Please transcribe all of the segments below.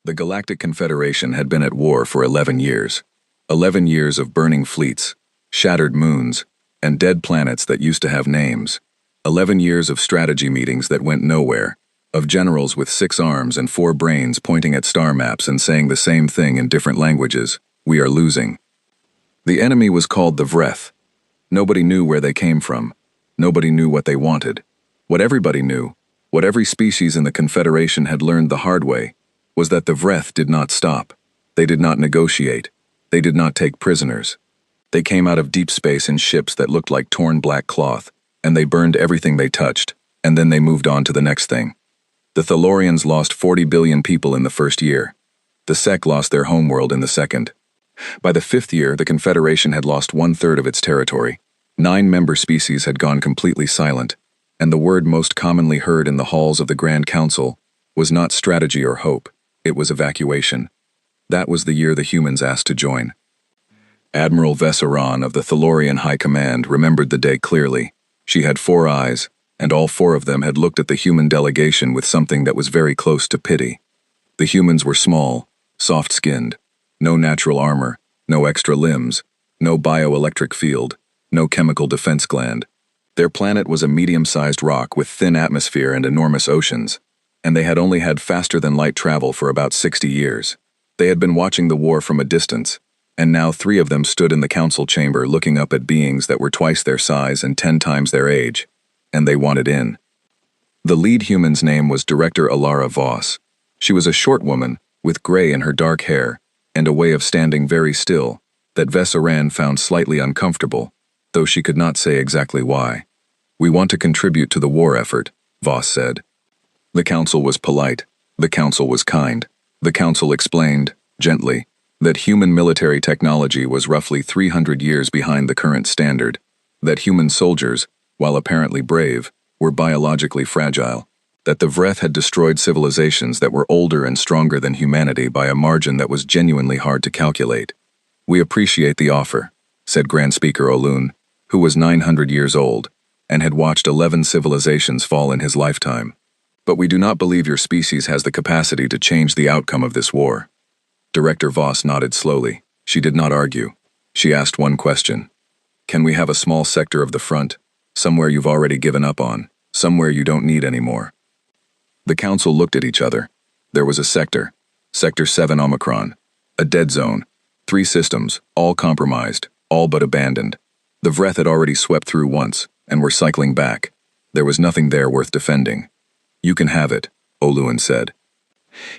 The Galactic Confederation had been at war for 11 years. 11 years of burning fleets, shattered moons, and dead planets that used to have names. 11 years of strategy meetings that went nowhere, of generals with 6 arms and 4 brains pointing at star maps and saying the same thing in different languages: we are losing. The enemy was called the Vreth. Nobody knew where they came from. Nobody knew what they wanted. What everybody knew, what every species in the Confederation had learned the hard way, was that the Vreth did not stop. They did not negotiate. They did not take prisoners. They came out of deep space in ships that looked like torn black cloth, and they burned everything they touched, and then they moved on to the next thing. The Thalorians lost 40 billion people in the first year. The Sek lost their homeworld in the second. By the 5th year, the Confederation had lost 1/3 of its territory. 9 member species had gone completely silent, and the word most commonly heard in the halls of the Grand Council was not strategy or hope, it was evacuation. That was the year the humans asked to join. Admiral Vesseron of the Thalorian High Command remembered the day clearly. She had 4 eyes, and all 4 of them had looked at the human delegation with something that was very close to pity. The humans were small, soft-skinned, no natural armor, no extra limbs, no bioelectric field, no chemical defense gland. Their planet was a medium-sized rock with thin atmosphere and enormous oceans, and they had only had faster-than-light travel for about 60 years. They had been watching the war from a distance, and now 3 of them stood in the council chamber looking up at beings that were twice their size and 10 times their age, and they wanted in. The lead human's name was Director Alara Voss. She was a short woman, with gray in her dark hair, and a way of standing very still, that Vesseran found slightly uncomfortable, though she could not say exactly why. "We want to contribute to the war effort," Voss said. The council was polite. The council was kind. The council explained, gently, that human military technology was roughly 300 years behind the current standard, that human soldiers, while apparently brave, were biologically fragile, that the Vreth had destroyed civilizations that were older and stronger than humanity by a margin that was genuinely hard to calculate. "We appreciate the offer," said Grand Speaker Olun, who was 900 years old, and had watched 11 civilizations fall in his lifetime. "But we do not believe your species has the capacity to change the outcome of this war." Director Voss nodded slowly. She did not argue. She asked one question. "Can we have a small sector of the front, somewhere you've already given up on, somewhere you don't need anymore?" The council looked at each other. There was a sector, Sector 7 Omicron, a dead zone, 3 systems, all compromised, all but abandoned. The Vreth had already swept through once, and were cycling back. There was nothing there worth defending. "You can have it," Olun said.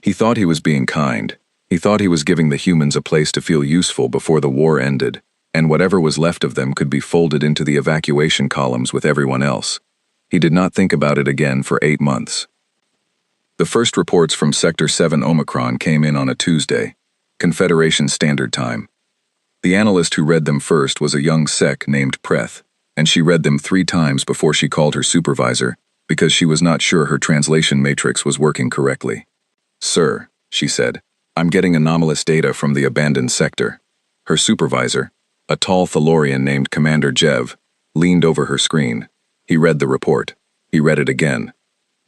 He thought he was being kind. He thought he was giving the humans a place to feel useful before the war ended, and whatever was left of them could be folded into the evacuation columns with everyone else. He did not think about it again for 8 months. The first reports from Sector 7 Omicron came in on a Tuesday, Confederation Standard Time. The analyst who read them first was a young Sek named Preth, and she read them 3 times before she called her supervisor, because she was not sure her translation matrix was working correctly. "Sir," she said, "I'm getting anomalous data from the abandoned sector." Her supervisor, a tall Thalorian named Commander Jev, leaned over her screen. He read the report. He read it again.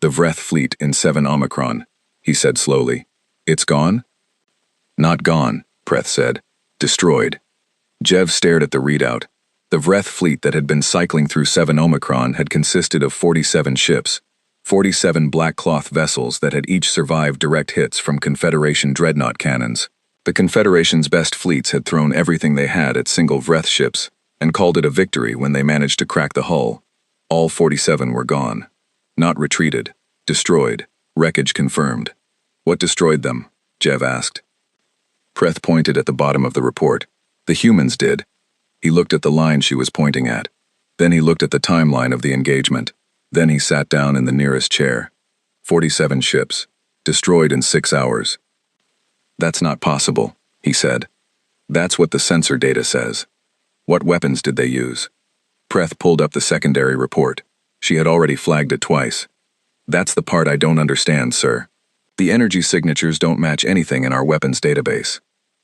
"The Vreth fleet in 7 Omicron," he said slowly. "It's gone?" "Not gone," Preth said. "Destroyed." Jev stared at the readout. The Vreth fleet that had been cycling through 7 Omicron had consisted of 47 ships, 47 black cloth vessels that had each survived direct hits from Confederation dreadnought cannons. The Confederation's best fleets had thrown everything they had at single Vreth ships, and called it a victory when they managed to crack the hull. All 47 were gone. Not retreated. Destroyed. Wreckage confirmed. "What destroyed them?" Jev asked. Preth pointed at the bottom of the report. "The humans did." He looked at the line she was pointing at. Then he looked at the timeline of the engagement. Then he sat down in the nearest chair. 47 ships. Destroyed in 6 hours. "That's not possible," he said. "That's what the sensor data says." "What weapons did they use?" Preth pulled up the secondary report. She had already flagged it twice. "That's the part I don't understand, sir. The energy signatures don't match anything in our weapons database."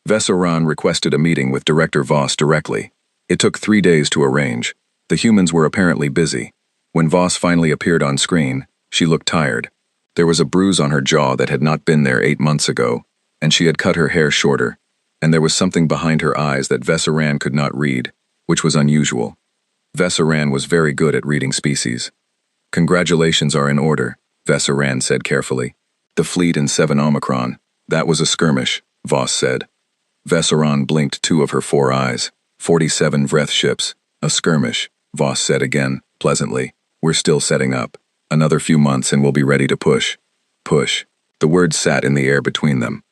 Vesseran requested a meeting with Director Voss directly. It took 3 days to arrange. The humans were apparently busy. When Voss finally appeared on screen, she looked tired. There was a bruise on her jaw that had not been there 8 months ago, and she had cut her hair shorter, and there was something behind her eyes that Vesaran could not read, which was unusual. Vesaran was very good at reading species. Congratulations are in order, Vesaran said carefully. The fleet in 7 Omicron, that was a skirmish, Voss said. Vesaran blinked 2 of her 4 eyes. 47 Vreth ships, a skirmish, Voss said again, pleasantly. We're still setting up. Another few months and we'll be ready to push. Push. The words sat in the air between them.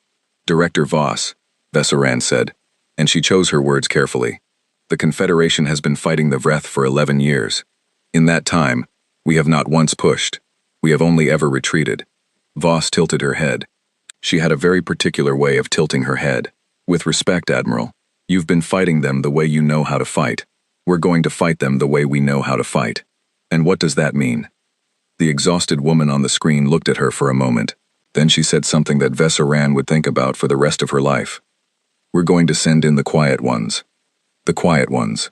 Director Voss, Vesaran said, and she chose her words carefully. The Confederation has been fighting the Vreth for 11 years. In that time, we have not once pushed. We have only ever retreated. Voss tilted her head. She had a very particular way of tilting her head. With respect, Admiral, you've been fighting them the way you know how to fight. We're going to fight them the way we know how to fight. And what does that mean? The exhausted woman on the screen looked at her for a moment. Then she said something that Vesaran would think about for the rest of her life. We're going to send in the quiet ones. The quiet ones.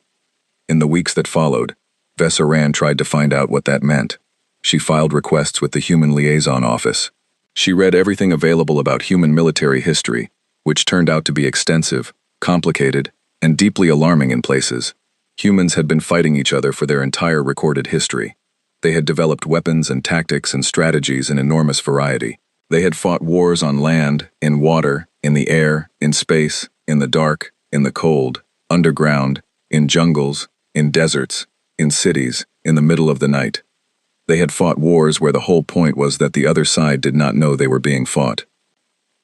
In the weeks that followed, Vesaran tried to find out what that meant. She filed requests with the Human Liaison Office. She read everything available about human military history, which turned out to be extensive, complicated, and deeply alarming in places. Humans had been fighting each other for their entire recorded history. They had developed weapons and tactics and strategies in enormous variety. They had fought wars on land, in water, in the air, in space, in the dark, in the cold, underground, in jungles, in deserts, in cities, in the middle of the night. They had fought wars where the whole point was that the other side did not know they were being fought.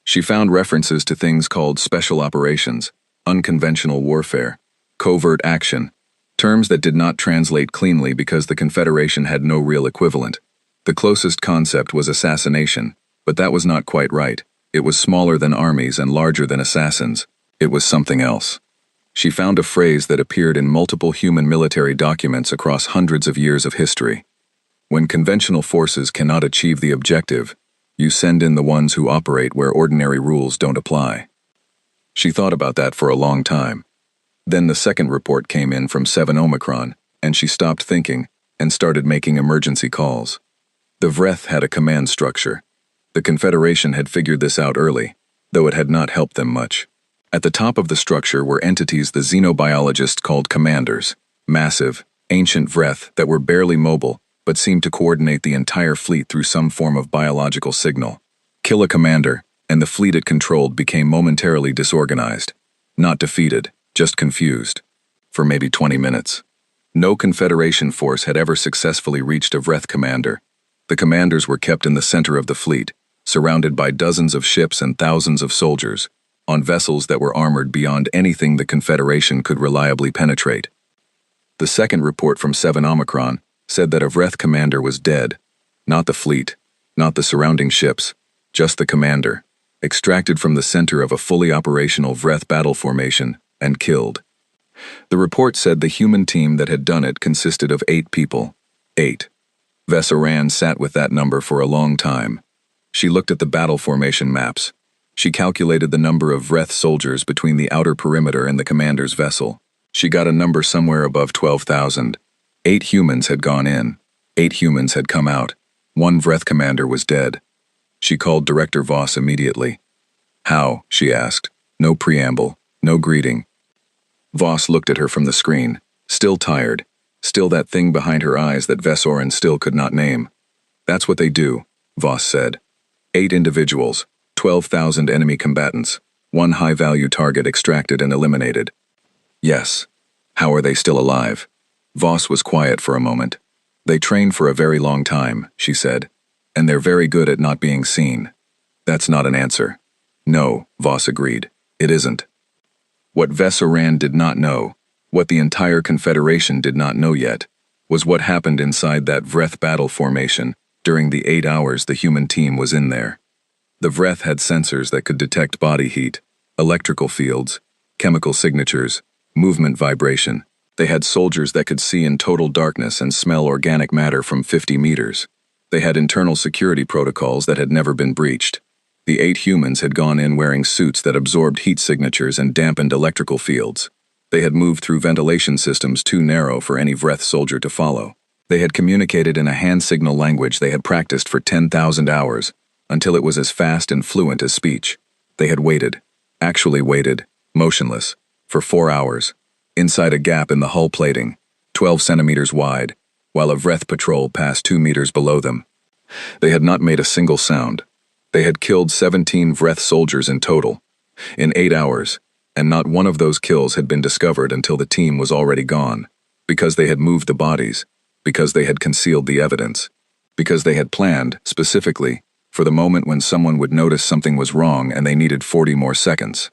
She found references to things called special operations, unconventional warfare, covert action, terms that did not translate cleanly because the Confederation had no real equivalent. The closest concept was assassination, but that was not quite right. It was smaller than armies and larger than assassins. It was something else. She found a phrase that appeared in multiple human military documents across hundreds of years of history. When conventional forces cannot achieve the objective, you send in the ones who operate where ordinary rules don't apply. She thought about that for a long time. Then the second report came in from 7 Omicron, and she stopped thinking and started making emergency calls. The Vreth had a command structure. The Confederation had figured this out early, though it had not helped them much. At the top of the structure were entities the xenobiologists called commanders, massive, ancient Vreth that were barely mobile, but seemed to coordinate the entire fleet through some form of biological signal. Kill a commander, and the fleet it controlled became momentarily disorganized. Not defeated, just confused. For maybe 20 minutes. No Confederation force had ever successfully reached a Vreth commander. The commanders were kept in the center of the fleet, surrounded by dozens of ships and thousands of soldiers, on vessels that were armored beyond anything the Confederation could reliably penetrate. The second report from 7 Omicron said that a Vreth commander was dead. Not the fleet, not the surrounding ships, just the commander, extracted from the center of a fully operational Vreth battle formation and killed. The report said the human team that had done it consisted of 8 people. 8. Vesaran sat with that number for a long time. She looked at the battle formation maps. She calculated the number of Vreth soldiers between the outer perimeter and the commander's vessel. She got a number somewhere above 12,000. 8 humans had gone in. 8 humans had come out. 1 Vreth commander was dead. She called Director Voss immediately. How? She asked. No preamble, no greeting. Voss looked at her from the screen, still tired, still that thing behind her eyes that Vesaran still could not name. That's what they do, Voss said. 8 individuals, 12,000 enemy combatants, 1 high-value target extracted and eliminated. Yes. How are they still alive? Voss was quiet for a moment. They trained for a very long time, she said, and they're very good at not being seen. That's not an answer. No, Voss agreed. It isn't. What Vesaran did not know, what the entire Confederation did not know yet, was what happened inside that Vreth battle formation during the 8 hours the human team was in there. The Vreth had sensors that could detect body heat, electrical fields, chemical signatures, movement vibration. They had soldiers that could see in total darkness and smell organic matter from 50 meters. They had internal security protocols that had never been breached. The 8 humans had gone in wearing suits that absorbed heat signatures and dampened electrical fields. They had moved through ventilation systems too narrow for any Vreth soldier to follow. They had communicated in a hand signal language they had practiced for 10,000 hours, until it was as fast and fluent as speech. They had waited, actually waited, motionless, for 4 hours, inside a gap in the hull plating, 12 centimeters wide, while a Vreth patrol passed 2 meters below them. They had not made a single sound. They had killed 17 Vreth soldiers in total, in 8 hours, and not one of those kills had been discovered until the team was already gone, because they had moved the bodies, because they had concealed the evidence, because they had planned, specifically, for the moment when someone would notice something was wrong and they needed 40 more seconds.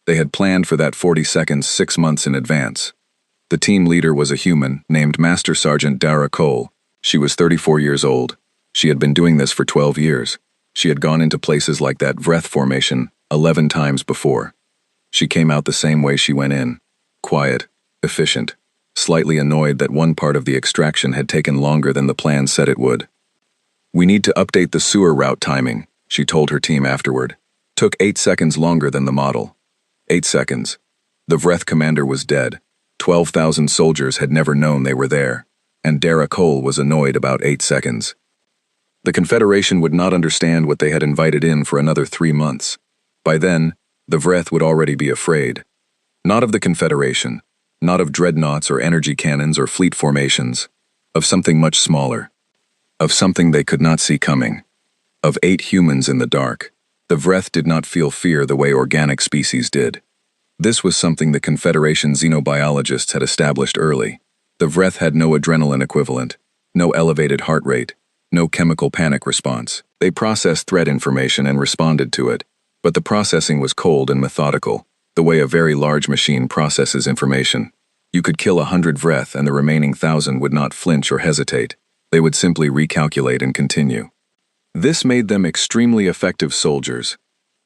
They had planned for that 40 seconds 6 months in advance. The team leader was a human named Master Sergeant Dara Cole. She was 34 years old. She had been doing this for 12 years. She had gone into places like that Vreth formation 11 times before. She came out the same way she went in. Quiet, efficient, slightly annoyed that one part of the extraction had taken longer than the plan said it would. "We need to update the sewer route timing," she told her team afterward. "Took 8 seconds longer than the model." 8 seconds. The Vreth commander was dead. 12,000 soldiers had never known they were there, and Dara Cole was annoyed about 8 seconds. The Confederation would not understand what they had invited in for another 3 months. By then, the Vreth would already be afraid. Not of the Confederation, not of dreadnoughts or energy cannons or fleet formations, of something much smaller. Of something they could not see coming. Of 8 humans in the dark. The Vreth did not feel fear the way organic species did. This was something the Confederation xenobiologists had established early. The Vreth had no adrenaline equivalent, no elevated heart rate, no chemical panic response. They processed threat information and responded to it, but the processing was cold and methodical, the way a very large machine processes information. You could kill 100 Vreth and the remaining 1,000 would not flinch or hesitate. They would simply recalculate and continue. This made them extremely effective soldiers.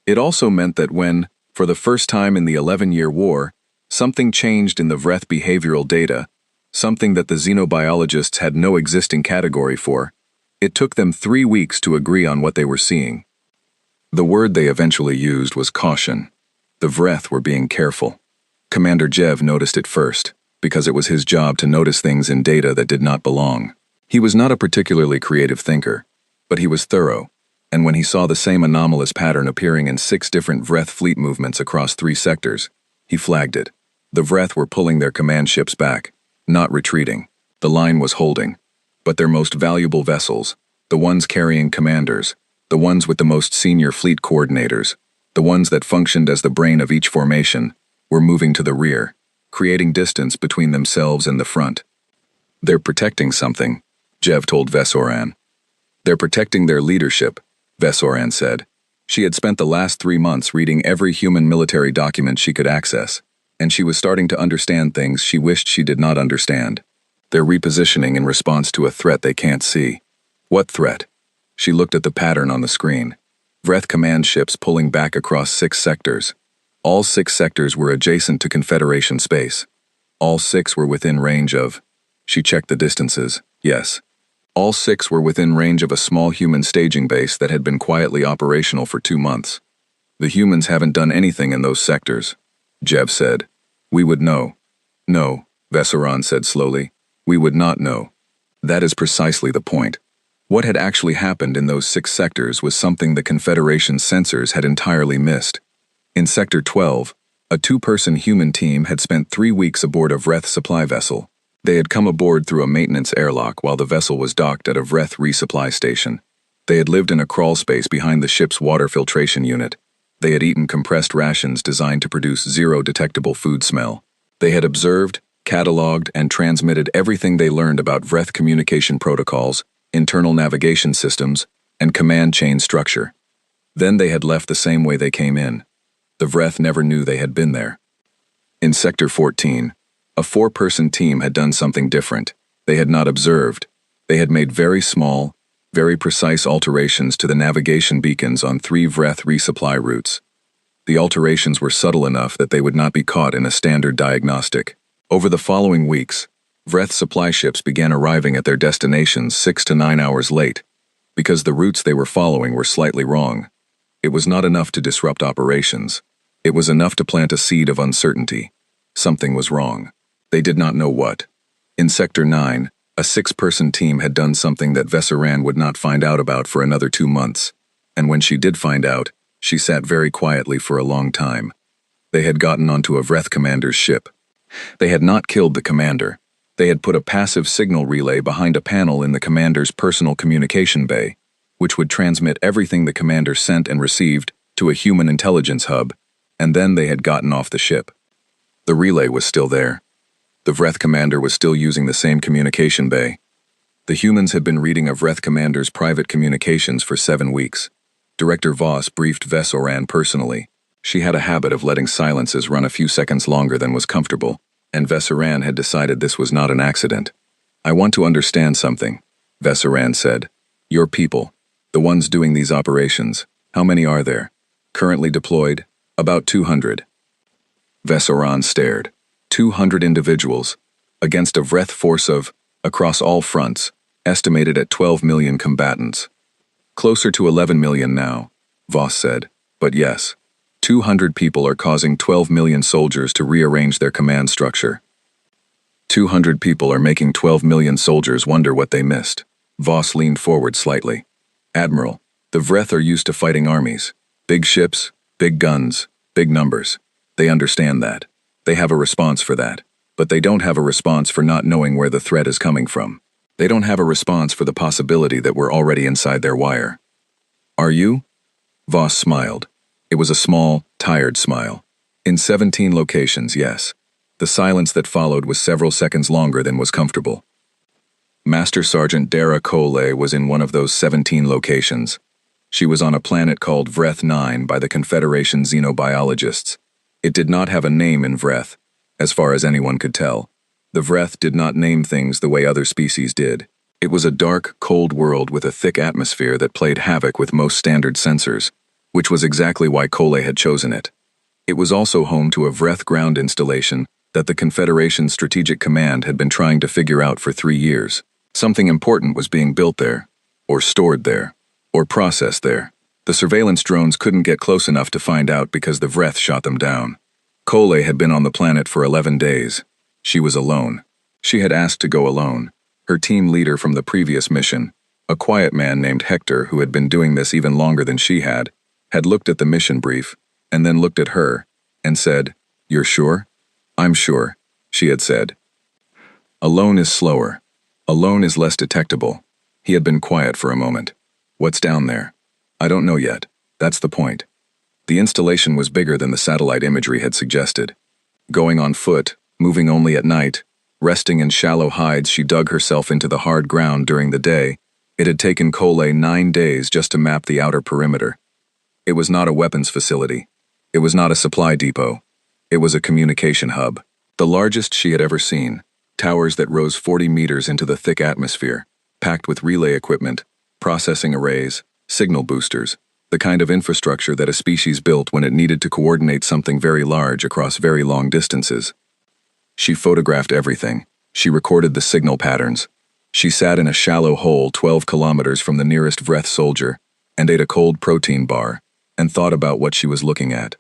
It also meant that when, for the first time in the 11-year war, something changed in the Vreth behavioral data, something that the xenobiologists had no existing category for, it took them 3 weeks to agree on what they were seeing. The word they eventually used was caution. The Vreth were being careful. Commander Jev noticed it first, because it was his job to notice things in data that did not belong. He was not a particularly creative thinker, but he was thorough, and when he saw the same anomalous pattern appearing in 6 different Vreth fleet movements across 3 sectors, he flagged it. The Vreth were pulling their command ships back, not retreating. The line was holding. But their most valuable vessels, the ones carrying commanders, the ones with the most senior fleet coordinators, the ones that functioned as the brain of each formation, were moving to the rear, creating distance between themselves and the front. "They're protecting something," Jev told Vesoran. "They're protecting their leadership," Vesoran said. She had spent the last 3 months reading every human military document she could access, and she was starting to understand things she wished she did not understand. They're repositioning in response to a threat they can't see. What threat? She looked at the pattern on the screen. Vreth command ships pulling back across 6 sectors. All 6 sectors were adjacent to Confederation space. All 6 were within range of... She checked the distances. Yes. All 6 were within range of a small human staging base that had been quietly operational for 2 months. "The humans haven't done anything in those sectors," Jev said. "We would know." "No," Vesoran said slowly. "We would not know." That is precisely the point. What had actually happened in those 6 sectors was something the Confederation's sensors had entirely missed. In Sector 12, a 2-person human team had spent 3 weeks aboard a Vreth supply vessel. They had come aboard through a maintenance airlock while the vessel was docked at a Vreth resupply station. They had lived in a crawl space behind the ship's water filtration unit. They had eaten compressed rations designed to produce zero detectable food smell. They had observed, cataloged, and transmitted everything they learned about Vreth communication protocols, internal navigation systems, and command chain structure. Then they had left the same way they came in. The Vreth never knew they had been there. In Sector 14, a 4-person team had done something different. They had not observed. They had made very small, very precise alterations to the navigation beacons on 3 Vreth resupply routes. The alterations were subtle enough that they would not be caught in a standard diagnostic. Over the following weeks, Vreth supply ships began arriving at their destinations 6 to 9 hours late, because the routes they were following were slightly wrong. It was not enough to disrupt operations. It was enough to plant a seed of uncertainty. Something was wrong. They did not know what. In Sector 9, a 6-person team had done something that Vesoran would not find out about for another 2 months, and when she did find out, She sat very quietly for a long time. They had gotten onto a Vreth commander's ship. They had not killed the commander. They had put a passive signal relay behind a panel in the commander's personal communication bay, which would transmit everything the commander sent and received to a human intelligence hub, and then they had gotten off the ship. The relay was still there. The Vreth commander was still using the same communication bay. The humans had been reading a Vreth commander's private communications for 7 weeks. Director Voss briefed Vesoran personally. She had a habit of letting silences run a few seconds longer than was comfortable, and Vesoran had decided this was not an accident. "I want to understand something," Vesoran said. "Your people, the ones doing these operations, how many are there? Currently deployed? About 200. Vesoran stared. 200 individuals, against a Vreth force of, across all fronts, estimated at 12 million combatants. Closer to 11 million now, Voss said, but yes. 200 people are causing 12 million soldiers to rearrange their command structure. 200 people are making 12 million soldiers wonder what they missed. Voss leaned forward slightly. Admiral, the Vreth are used to fighting armies. Big ships, big guns, big numbers. They understand that. They have a response for that. But they don't have a response for not knowing where the threat is coming from. They don't have a response for the possibility that we're already inside their wire. Are you? Voss smiled. It was a small, tired smile. In 17 locations, yes. The silence that followed was several seconds longer than was comfortable. Master Sergeant Dara Kole was in one of those 17 locations. She was on a planet called Vreth 9 by the Confederation xenobiologists. It did not have a name in Vreth, as far as anyone could tell. The Vreth did not name things the way other species did. It was a dark, cold world with a thick atmosphere that played havoc with most standard sensors, which was exactly why Kole had chosen it. It was also home to a Vreth ground installation that the Confederation's Strategic Command had been trying to figure out for 3 years. Something important was being built there, or stored there, or processed there. The surveillance drones couldn't get close enough to find out because the Vreth shot them down. Kole had been on the planet for 11 days. She was alone. She had asked to go alone. Her team leader from the previous mission, a quiet man named Hector who had been doing this even longer than she had looked at the mission brief, and then looked at her, and said, "You're sure?" "I'm sure," she had said. Alone is slower. Alone is less detectable. He had been quiet for a moment. What's down there? I don't know yet. That's the point. The installation was bigger than the satellite imagery had suggested. Going on foot, moving only at night, resting in shallow hides she dug herself into the hard ground during the day, it had taken Kole 9 days just to map the outer perimeter. It was not a weapons facility. It was not a supply depot. It was a communication hub, the largest she had ever seen. Towers that rose 40 meters into the thick atmosphere, packed with relay equipment, processing arrays, signal boosters, the kind of infrastructure that a species built when it needed to coordinate something very large across very long distances. She photographed everything. She recorded the signal patterns. She sat in a shallow hole 12 kilometers from the nearest Vreth soldier and ate a cold protein bar and thought about what she was looking at.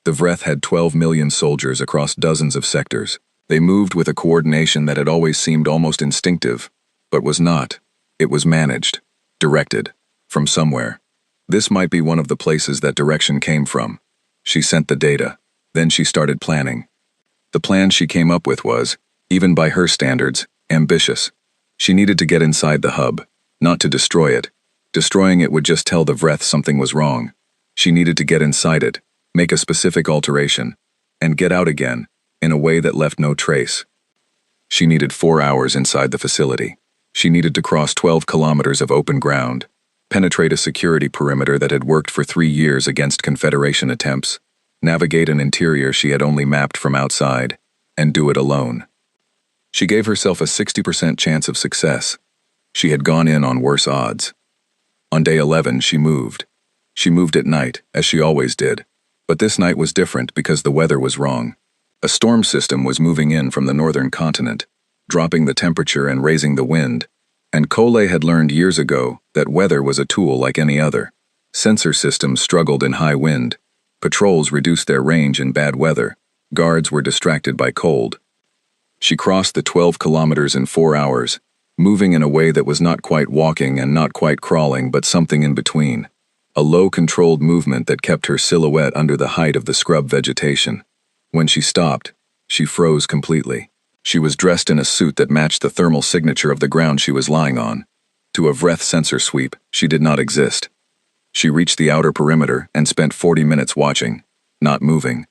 The Vreth had 12 million soldiers across dozens of sectors. They moved with a coordination that had always seemed almost instinctive, but was not. It was managed, directed, from somewhere. This might be one of the places that direction came from. She sent the data. Then she started planning. The plan she came up with was, even by her standards, ambitious. She needed to get inside the hub, not to destroy it. Destroying it would just tell the Vreth something was wrong. She needed to get inside it, make a specific alteration, and get out again, in a way that left no trace. She needed 4 hours inside the facility. She needed to cross 12 kilometers of open ground, penetrate a security perimeter that had worked for 3 years against Confederation attempts, navigate an interior she had only mapped from outside, and do it alone. She gave herself a 60% chance of success. She had gone in on worse odds. On day 11, she moved. She moved at night, as she always did, but this night was different because the weather was wrong. A storm system was moving in from the northern continent, dropping the temperature and raising the wind, and Kole had learned years ago that weather was a tool like any other. Sensor systems struggled in high wind. Patrols reduced their range in bad weather. Guards were distracted by cold. She crossed the 12 kilometers in 4 hours, moving in a way that was not quite walking and not quite crawling, but something in between. a low controlled movement that kept her silhouette under the height of the scrub vegetation. When she stopped, she froze completely. She was dressed in a suit that matched the thermal signature of the ground she was lying on. To a Vreth sensor sweep, she did not exist. She reached the outer perimeter and spent 40 minutes watching, not moving,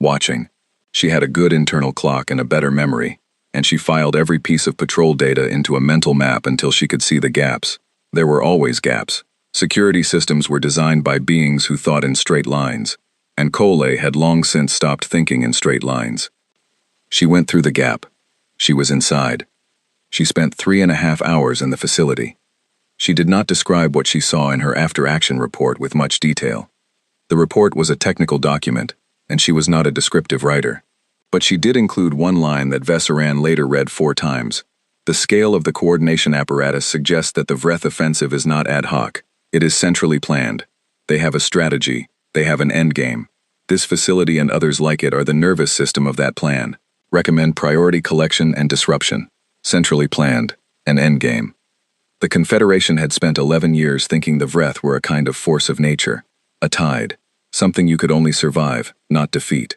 watching. She had a good internal clock and a better memory, and she filed every piece of patrol data into a mental map until she could see the gaps. There were always gaps. Security systems were designed by beings who thought in straight lines, and Cole had long since stopped thinking in straight lines. She went through the gap. She was inside. She spent 3.5 hours in the facility. She did not describe what she saw in her after-action report with much detail. The report was a technical document, and she was not a descriptive writer. But she did include one line that Veseran later read 4 times. The scale of the coordination apparatus suggests that the Vreth offensive is not ad hoc. It is centrally planned. They have a strategy. They have an endgame. This facility and others like it are the nervous system of that plan. Recommend priority collection and disruption. Centrally planned. An endgame. The Confederation had spent 11 years thinking the Vreth were a kind of force of nature. A tide. Something you could only survive, not defeat.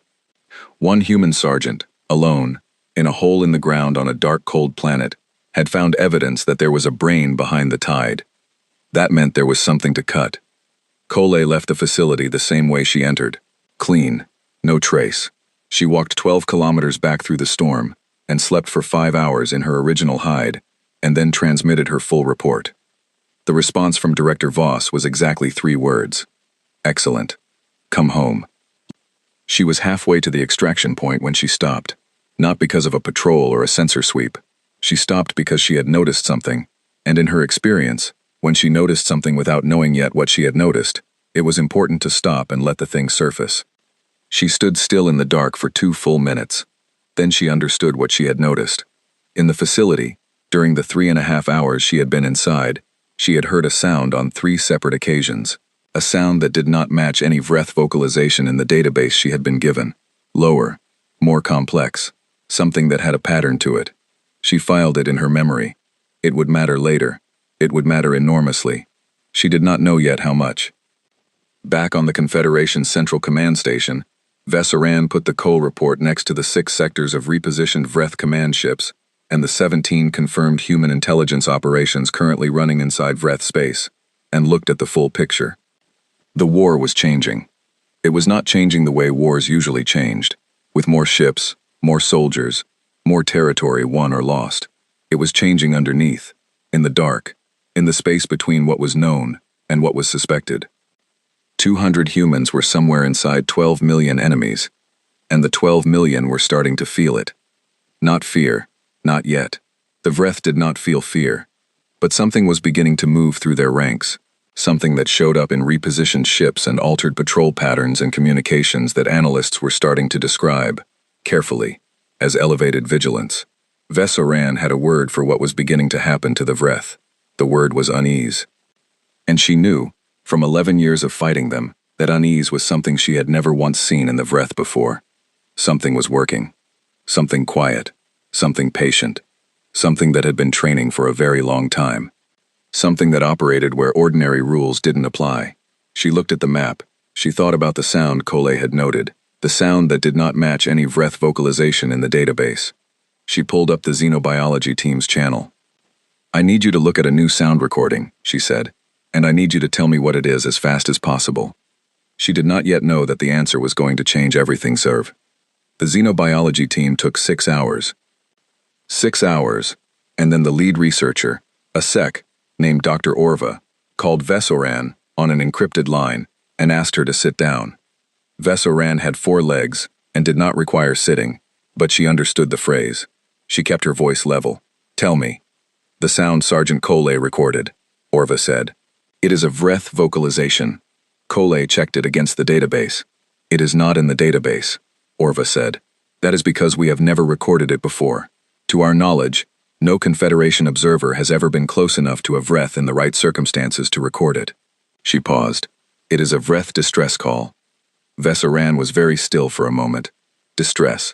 One human sergeant, alone, in a hole in the ground on a dark, cold planet, had found evidence that there was a brain behind the tide. That meant there was something to cut. Cole left the facility the same way she entered. Clean. No trace. She walked 12 kilometers back through the storm and slept for 5 hours in her original hide, and then transmitted her full report. The response from Director Voss was exactly 3 words. Excellent. Come home. She was halfway to the extraction point when she stopped. Not because of a patrol or a sensor sweep. She stopped because she had noticed something, and in her experience, when she noticed something without knowing yet what she had noticed, it was important to stop and let the thing surface. She stood still in the dark for 2 full minutes. Then she understood what she had noticed. In the facility, during the 3.5 hours she had been inside, she had heard a sound on 3 separate occasions. A sound that did not match any Vreth vocalization in the database she had been given. Lower, more complex, something that had a pattern to it. She filed it in her memory. It would matter later. It would matter enormously. She did not know yet how much. Back on the Confederation's Central Command Station, Veseran put the Cole report next to the 6 sectors of repositioned Vreth command ships and the 17 confirmed human intelligence operations currently running inside Vreth space, and looked at the full picture. The war was changing. It was not changing the way wars usually changed, with more ships, more soldiers, more territory won or lost. It was changing underneath, in the dark, in the space between what was known and what was suspected. 200 humans were somewhere inside 12 million enemies, and the 12 million were starting to feel it. Not fear, not yet. The Vreth did not feel fear, but something was beginning to move through their ranks. Something that showed up in repositioned ships and altered patrol patterns and communications that analysts were starting to describe, carefully, as elevated vigilance. Veseran had a word for what was beginning to happen to the Vreth. The word was unease. And she knew, from 11 years of fighting them, that unease was something she had never once seen in the Vreth before. Something was working. Something quiet. Something patient. Something that had been training for a very long time. Something that operated where ordinary rules didn't apply. She looked at the map. She thought about the sound Cole had noted, the sound that did not match any Vreth vocalization in the database. She pulled up the xenobiology team's channel. I need you to look at a new sound recording, she said, and I need you to tell me what it is as fast as possible. She did not yet know that the answer was going to change everything, Serv. The xenobiology team took 6 hours. 6 hours, and then the lead researcher, a sec, named Dr. Orva, called Veseran on an encrypted line and asked her to sit down. Veseran had 4 legs and did not require sitting, but she understood the phrase. She kept her voice level. Tell me. The sound Sergeant Cole recorded, Orva said. It is a Vreth vocalization. Cole checked it against the database. It is not in the database, Orva said. That is because we have never recorded it before. To our knowledge, no Confederation observer has ever been close enough to a Vreth in the right circumstances to record it. She paused. It is a Vreth distress call. Veseran was very still for a moment. Distress.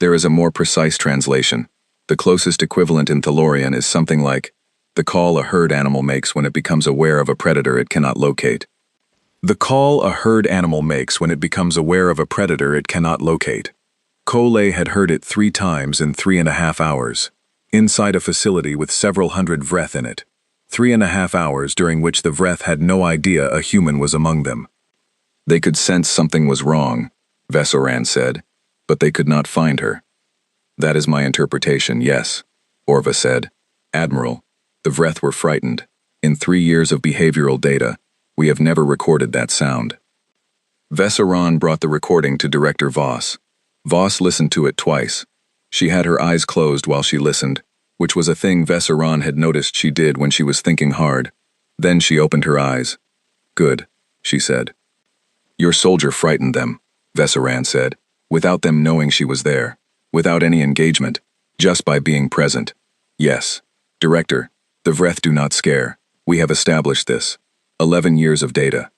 There is a more precise translation. The closest equivalent in Thalorian is something like the call a herd animal makes when it becomes aware of a predator it cannot locate. The call a herd animal makes when it becomes aware of a predator it cannot locate. Cole had heard it 3 times in 3.5 hours, inside a facility with several hundred Vreth in it. 3.5 hours during which the Vreth had no idea a human was among them. They could sense something was wrong, Veseran said, but they could not find her. That is my interpretation, yes, Orva said. Admiral, the Vreth were frightened. In 3 years of behavioral data, we have never recorded that sound. Veseran brought the recording to Director Voss. Voss listened to it twice. She had her eyes closed while she listened, which was a thing Veseran had noticed she did when she was thinking hard. Then she opened her eyes. Good, she said. Your soldier frightened them, Veseran said, without them knowing she was there, without any engagement, just by being present. Yes, Director, the Vreth do not scare. We have established this. 11 years of data.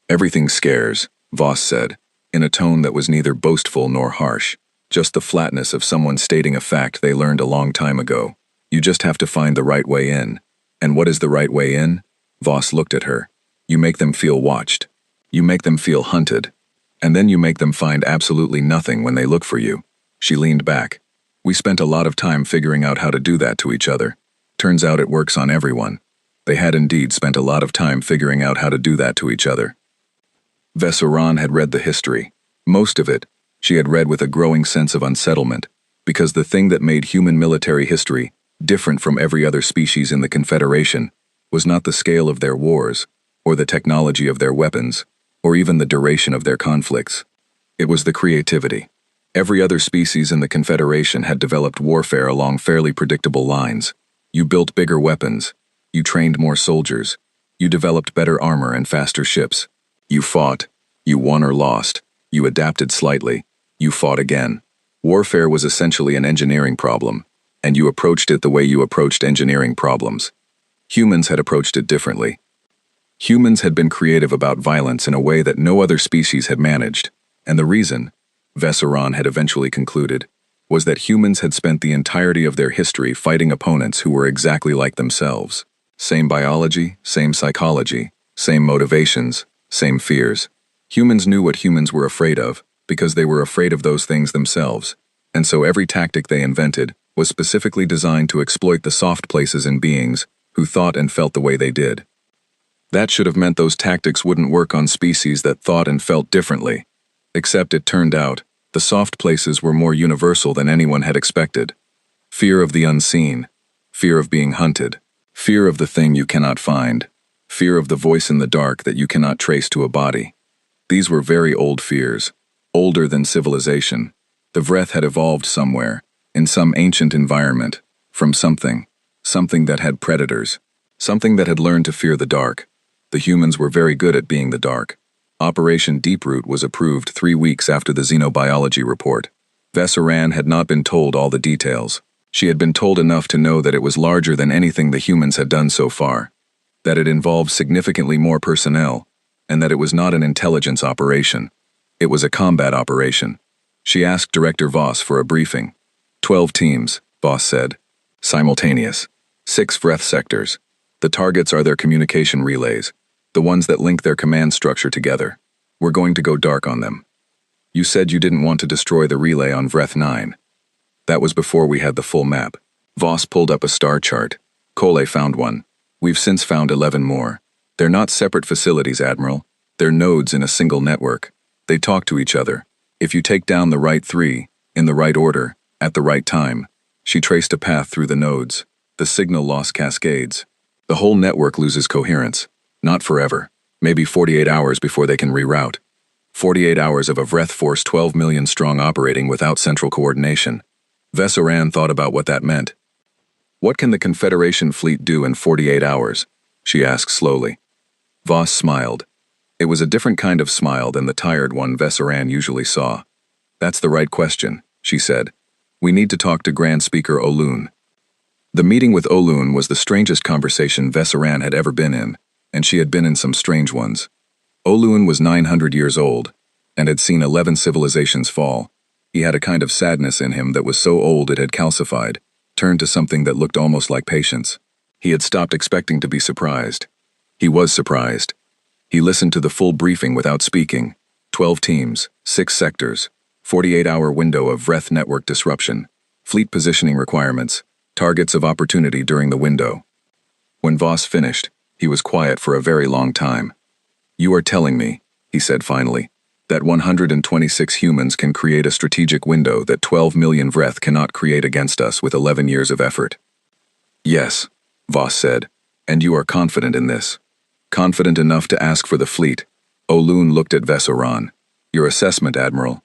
Everything scares, Voss said, in a tone that was neither boastful nor harsh, just the flatness of someone stating a fact they learned a long time ago. You just have to find the right way in. And what is the right way in? Voss looked at her. You make them feel watched. You make them feel hunted. And then you make them find absolutely nothing when they look for you. She leaned back. We spent a lot of time figuring out how to do that to each other. Turns out it works on everyone. They had indeed spent a lot of time figuring out how to do that to each other. Veseran had read the history. Most of it, she had read with a growing sense of unsettlement, because the thing that made human military history different from every other species in the Confederation was not the scale of their wars, or the technology of their weapons, or even the duration of their conflicts. It was the creativity. Every other species in the Confederation had developed warfare along fairly predictable lines. You built bigger weapons. You trained more soldiers. You developed better armor and faster ships. You fought. You won or lost. You adapted slightly. You fought again. Warfare was essentially an engineering problem, and you approached it the way you approached engineering problems. Humans had approached it differently. Humans had been creative about violence in a way that no other species had managed, and the reason, Veseran had eventually concluded, was that humans had spent the entirety of their history fighting opponents who were exactly like themselves. Same biology, same psychology, same motivations, same fears. Humans knew what humans were afraid of, because they were afraid of those things themselves, and so every tactic they invented was specifically designed to exploit the soft places in beings who thought and felt the way they did. That should have meant those tactics wouldn't work on species that thought and felt differently. Except it turned out, the soft places were more universal than anyone had expected. Fear of the unseen, fear of being hunted, fear of the thing you cannot find, fear of the voice in the dark that you cannot trace to a body. These were very old fears, older than civilization. The Vreth had evolved somewhere, in some ancient environment, from something that had predators, something that had learned to fear the dark. The humans were very good at being the dark. Operation Deeproot was approved 3 weeks after the xenobiology report. Veseran had not been told all the details. She had been told enough to know that it was larger than anything the humans had done so far, that it involved significantly more personnel, and that it was not an intelligence operation. It was a combat operation. She asked Director Voss for a briefing. 12 teams, Voss said. Simultaneous. 6 Vreth sectors. The targets are their communication relays, the ones that link their command structure together. We're going to go dark on them. You said you didn't want to destroy the relay on Vreth 9. That was before we had the full map. Voss pulled up a star chart. Cole found one. We've since found 11 more. They're not separate facilities, Admiral. They're nodes in a single network. They talk to each other. If you take down the right 3, in the right order, at the right time, she traced a path through the nodes. The signal loss cascades. The whole network loses coherence. Not forever. Maybe 48 hours before they can reroute. 48 hours of a Vreth force 12 million strong operating without central coordination. Veseran thought about what that meant. What can the Confederation fleet do in 48 hours? She asked slowly. Voss smiled. It was a different kind of smile than the tired one Veseran usually saw. That's the right question, she said. We need to talk to Grand Speaker Olun. The meeting with Olun was the strangest conversation Veseran had ever been in, and she had been in some strange ones. Olun was 900 years old, and had seen 11 civilizations fall. He had a kind of sadness in him that was so old it had calcified, turned to something that looked almost like patience. He had stopped expecting to be surprised. He was surprised. He listened to the full briefing without speaking. 12 teams, 6 sectors, 48-hour window of Vreth network disruption, fleet positioning requirements, targets of opportunity during the window. When Voss finished, he was quiet for a very long time. "You are telling me," he said finally, "that 126 humans can create a strategic window that 12 million Vreth cannot create against us with 11 years of effort?" "Yes," Voss said, "and you are confident in this. Confident enough to ask for the fleet." Olun looked at Vesseron. "Your assessment, Admiral."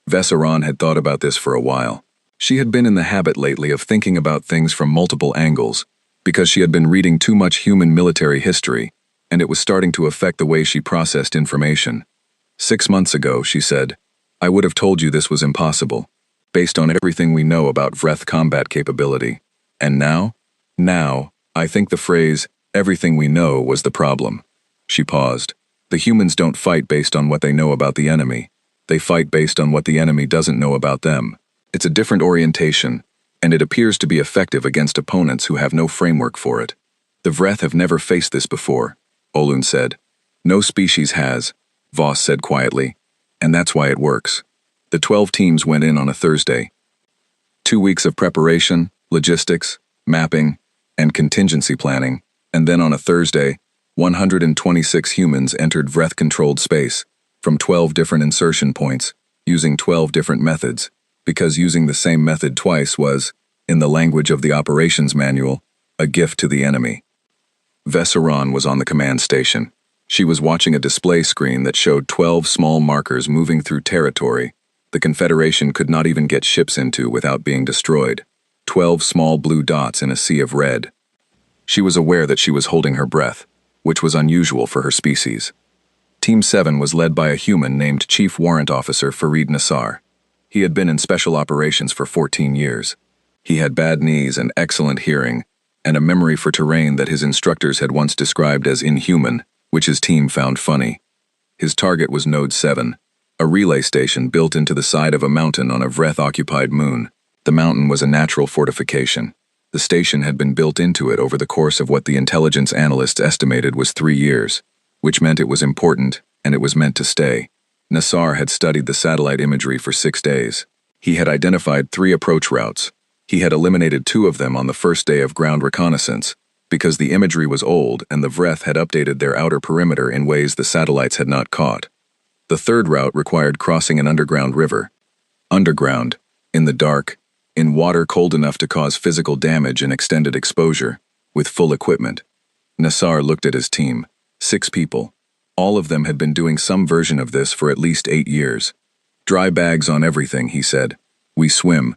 Vesseron had thought about this for a while. She had been in the habit lately of thinking about things from multiple angles, because she had been reading too much human military history, and it was starting to affect the way she processed information. 6 months ago, she said, "I would have told you this was impossible, based on everything we know about Vreth combat capability. And now? Now, I think the phrase, 'everything we know,' was the problem." She paused. "The humans don't fight based on what they know about the enemy. They fight based on what the enemy doesn't know about them. It's a different orientation, and it appears to be effective against opponents who have no framework for it. The Vreth have never faced this before," Olun said. "No species has," Voss said quietly, "and that's why it works." The 12 teams went in on a Thursday. 2 weeks of preparation, logistics, mapping, and contingency planning, and then on a Thursday, 126 humans entered Vreth-controlled space, from 12 different insertion points, using 12 different methods, because using the same method twice was, in the language of the operations manual, a gift to the enemy. Vesseron was on the command station. She was watching a display screen that showed 12 small markers moving through territory the Confederation could not even get ships into without being destroyed. 12 small blue dots in a sea of red. She was aware that she was holding her breath, which was unusual for her species. Team 7 was led by a human named Chief Warrant Officer Farid Nassar. He had been in special operations for 14 years. He had bad knees and excellent hearing, and a memory for terrain that his instructors had once described as inhuman, which his team found funny. His target was Node 7, a relay station built into the side of a mountain on a Vreth-occupied moon. The mountain was a natural fortification. The station had been built into it over the course of what the intelligence analysts estimated was 3 years, which meant it was important, and it was meant to stay. Nassar had studied the satellite imagery for 6 days. He had identified 3 approach routes. He had eliminated 2 of them on the first day of ground reconnaissance, because the imagery was old and the Vreth had updated their outer perimeter in ways the satellites had not caught. The 3rd route required crossing an underground river. Underground, in the dark, in water cold enough to cause physical damage and extended exposure, with full equipment. Nassar looked at his team. 6 people. All of them had been doing some version of this for at least 8 years. "Dry bags on everything," he said. "We swim."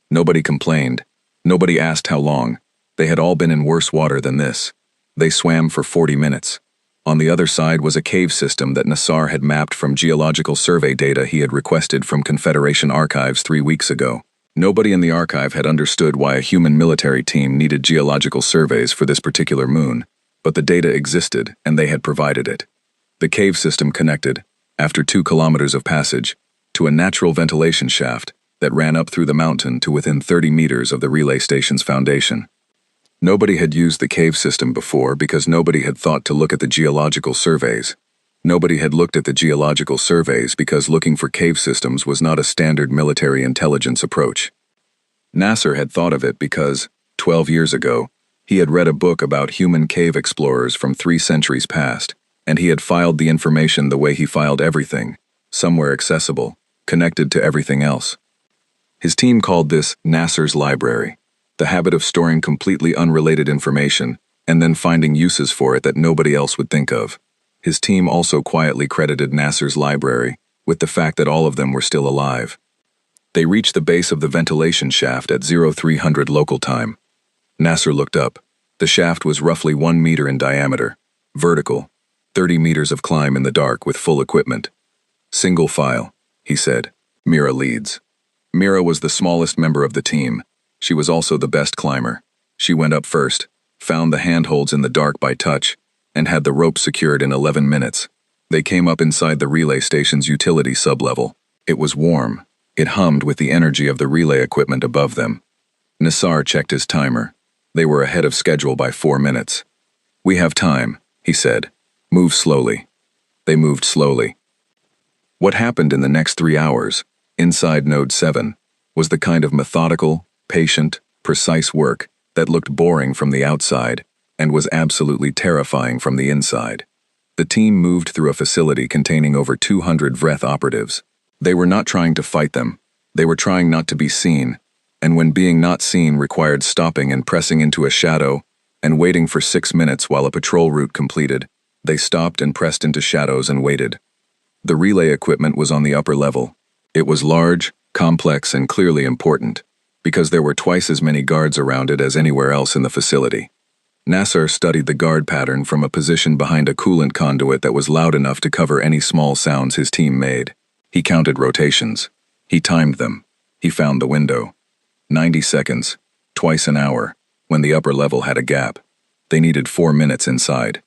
Nobody complained. Nobody asked how long. They had all been in worse water than this. They swam for 40 minutes. On the other side was a cave system that Nassar had mapped from geological survey data he had requested from Confederation archives 3 weeks ago. Nobody in the archive had understood why a human military team needed geological surveys for this particular moon, but the data existed and they had provided it. The cave system connected, after 2 kilometers of passage, to a natural ventilation shaft that ran up through the mountain to within 30 meters of the relay station's foundation. Nobody had used the cave system before because nobody had thought to look at the geological surveys. Nobody had looked at the geological surveys because looking for cave systems was not a standard military intelligence approach. Nassar had thought of it because, 12 years ago, he had read a book about human cave explorers from 3 centuries past, and he had filed the information the way he filed everything, somewhere accessible, connected to everything else. His team called this Nassar's Library, the habit of storing completely unrelated information and then finding uses for it that nobody else would think of. His team also quietly credited Nassar's Library with the fact that all of them were still alive. They reached the base of the ventilation shaft at 0300 local time. Nassar looked up. The shaft was roughly 1 meter in diameter, vertical, 30 meters of climb in the dark with full equipment. "Single file," he said. "Mira leads." Mira was the smallest member of the team. She was also the best climber. She went up first, found the handholds in the dark by touch, and had the rope secured in 11 minutes. They came up inside the relay station's utility sublevel. It was warm. It hummed with the energy of the relay equipment above them. Nassar checked his timer. They were ahead of schedule by 4 minutes. "We have time," he said. Move slowly. They moved slowly. What happened in the next 3 hours, inside Node 7, was the kind of methodical, patient, precise work that looked boring from the outside and was absolutely terrifying from the inside. The team moved through a facility containing over 200 Vreth operatives. They were not trying to fight them. They were trying not to be seen, and when being not seen required stopping and pressing into a shadow and waiting for 6 minutes while a patrol route completed, they stopped and pressed into shadows and waited. The relay equipment was on the upper level. It was large, complex, and clearly important, because there were twice as many guards around it as anywhere else in the facility. Nasser studied the guard pattern from a position behind a coolant conduit that was loud enough to cover any small sounds his team made. He counted rotations. He timed them. He found the window. 90 seconds, twice an hour, when the upper level had a gap. They needed 4 minutes inside.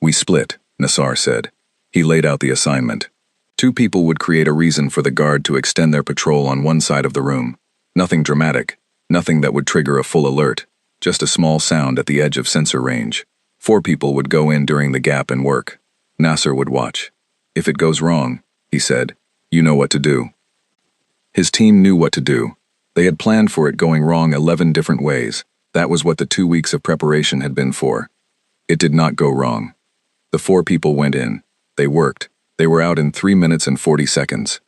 We split, Nassar said. He laid out the assignment. 2 people would create a reason for the guard to extend their patrol on one side of the room. Nothing dramatic, nothing that would trigger a full alert, just a small sound at the edge of sensor range. 4 people would go in during the gap and work. Nasser would watch. If it goes wrong, he said, you know what to do. His team knew what to do. They had planned for it going wrong 11 different ways. That was what the 2 weeks of preparation had been for. It did not go wrong. The 4 people went in. They worked. They were out in 3 minutes and 40 seconds.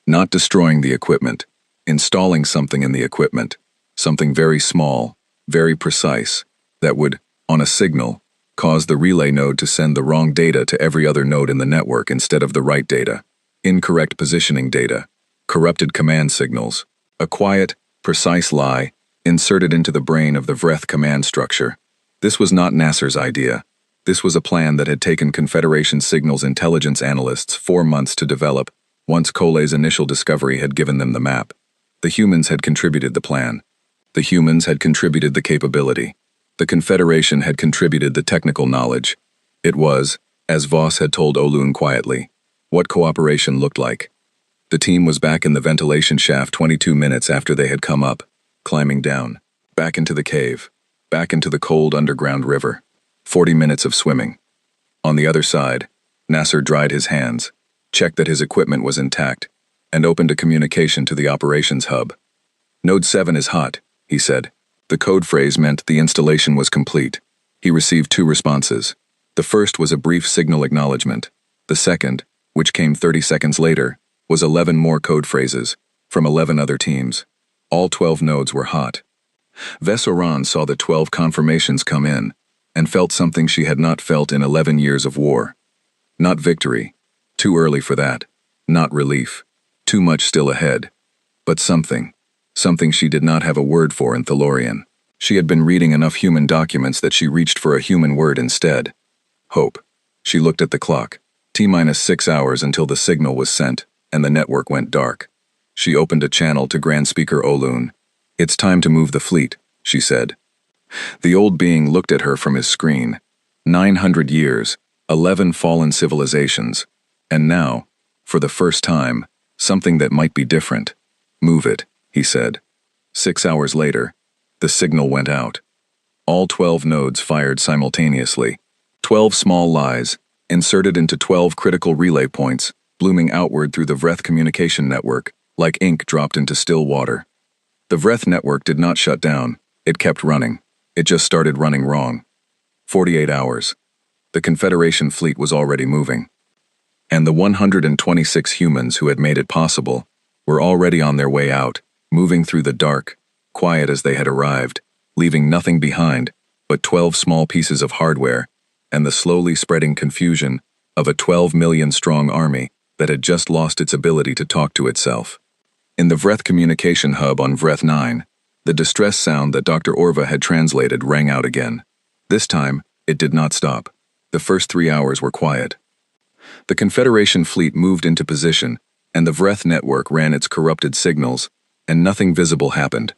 Not destroying the equipment. Installing something in the equipment. Something very small, very precise, that would, on a signal, cause the relay node to send the wrong data to every other node in the network instead of the right data. Incorrect positioning data. Corrupted command signals. A quiet, precise lie inserted into the brain of the Vreth command structure. This was not Nasser's idea. This was a plan that had taken Confederation Signals intelligence analysts 4 months to develop, once Cole's initial discovery had given them the map. The humans had contributed the plan. The humans had contributed the capability. The Confederation had contributed the technical knowledge. It was, as Voss had told Olun quietly, what cooperation looked like. The team was back in the ventilation shaft 22 minutes after they had come up, climbing down, back into the cave, back into the cold underground river. 40 minutes of swimming. On the other side, Nasser dried his hands, checked that his equipment was intact, and opened a communication to the operations hub. Node 7 is hot, he said. The code phrase meant the installation was complete. He received 2 responses. The first was a brief signal acknowledgement. The second, which came 30 seconds later, was 11 more code phrases, from 11 other teams. All 12 nodes were hot. Vessoran saw the 12 confirmations come in, and felt something she had not felt in 11 years of war. Not victory. Too early for that. Not relief. Too much still ahead. But something. Something she did not have a word for in Thalorian. She had been reading enough human documents that she reached for a human word instead. Hope. She looked at the clock. T-6 hours until the signal was sent, and the network went dark. She opened a channel to Grand Speaker Olun. It's time to move the fleet, she said. The old being looked at her from his screen. 900 years, 11 fallen civilizations, and now, for the first time, something that might be different. Move it, he said. 6 hours later, the signal went out. All 12 nodes fired simultaneously. 12 small lies, inserted into 12 critical relay points, blooming outward through the Vreth communication network, like ink dropped into still water. The Vreth network did not shut down. It kept running. It just started running wrong. 48 hours. The Confederation fleet was already moving. And the 126 humans who had made it possible were already on their way out, moving through the dark, quiet as they had arrived, leaving nothing behind but 12 small pieces of hardware and the slowly spreading confusion of a 12 million strong army that had just lost its ability to talk to itself. In the Vreth communication hub on Vreth 9, the distress sound that Dr. Orva had translated rang out again. This time, it did not stop. The first 3 hours were quiet. The Confederation fleet moved into position, and the Vreth network ran its corrupted signals, and nothing visible happened.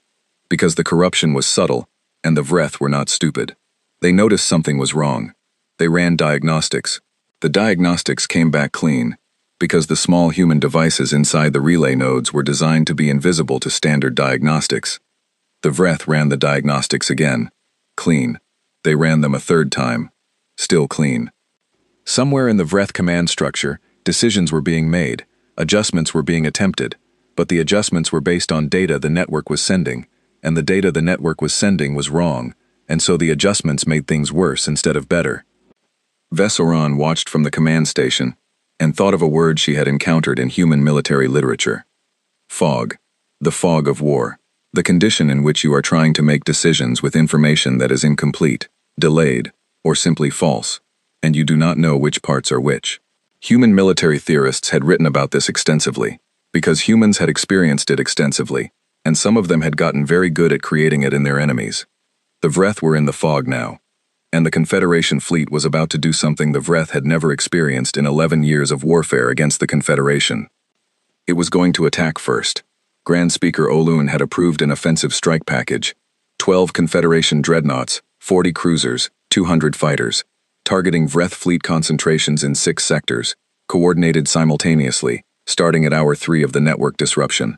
Because the corruption was subtle, and the Vreth were not stupid. They noticed something was wrong. They ran diagnostics. The diagnostics came back clean, because the small human devices inside the relay nodes were designed to be invisible to standard diagnostics. The Vreth ran the diagnostics again. Clean. They ran them a third time. Still clean. Somewhere in the Vreth command structure, decisions were being made, adjustments were being attempted, but the adjustments were based on data the network was sending, and the data the network was sending was wrong, and so the adjustments made things worse instead of better. Veseran watched from the command station and thought of a word she had encountered in human military literature. Fog. The fog of war. The condition in which you are trying to make decisions with information that is incomplete, delayed, or simply false, and you do not know which parts are which. Human military theorists had written about this extensively, because humans had experienced it extensively, and some of them had gotten very good at creating it in their enemies. The Vreth were in the fog now, and the Confederation fleet was about to do something the Vreth had never experienced in 11 years of warfare against the Confederation. It was going to attack first. Grand Speaker Olun had approved an offensive strike package, 12 Confederation dreadnoughts, 40 cruisers, 200 fighters, targeting Vreth fleet concentrations in 6 sectors, coordinated simultaneously, starting at hour 3 of the network disruption.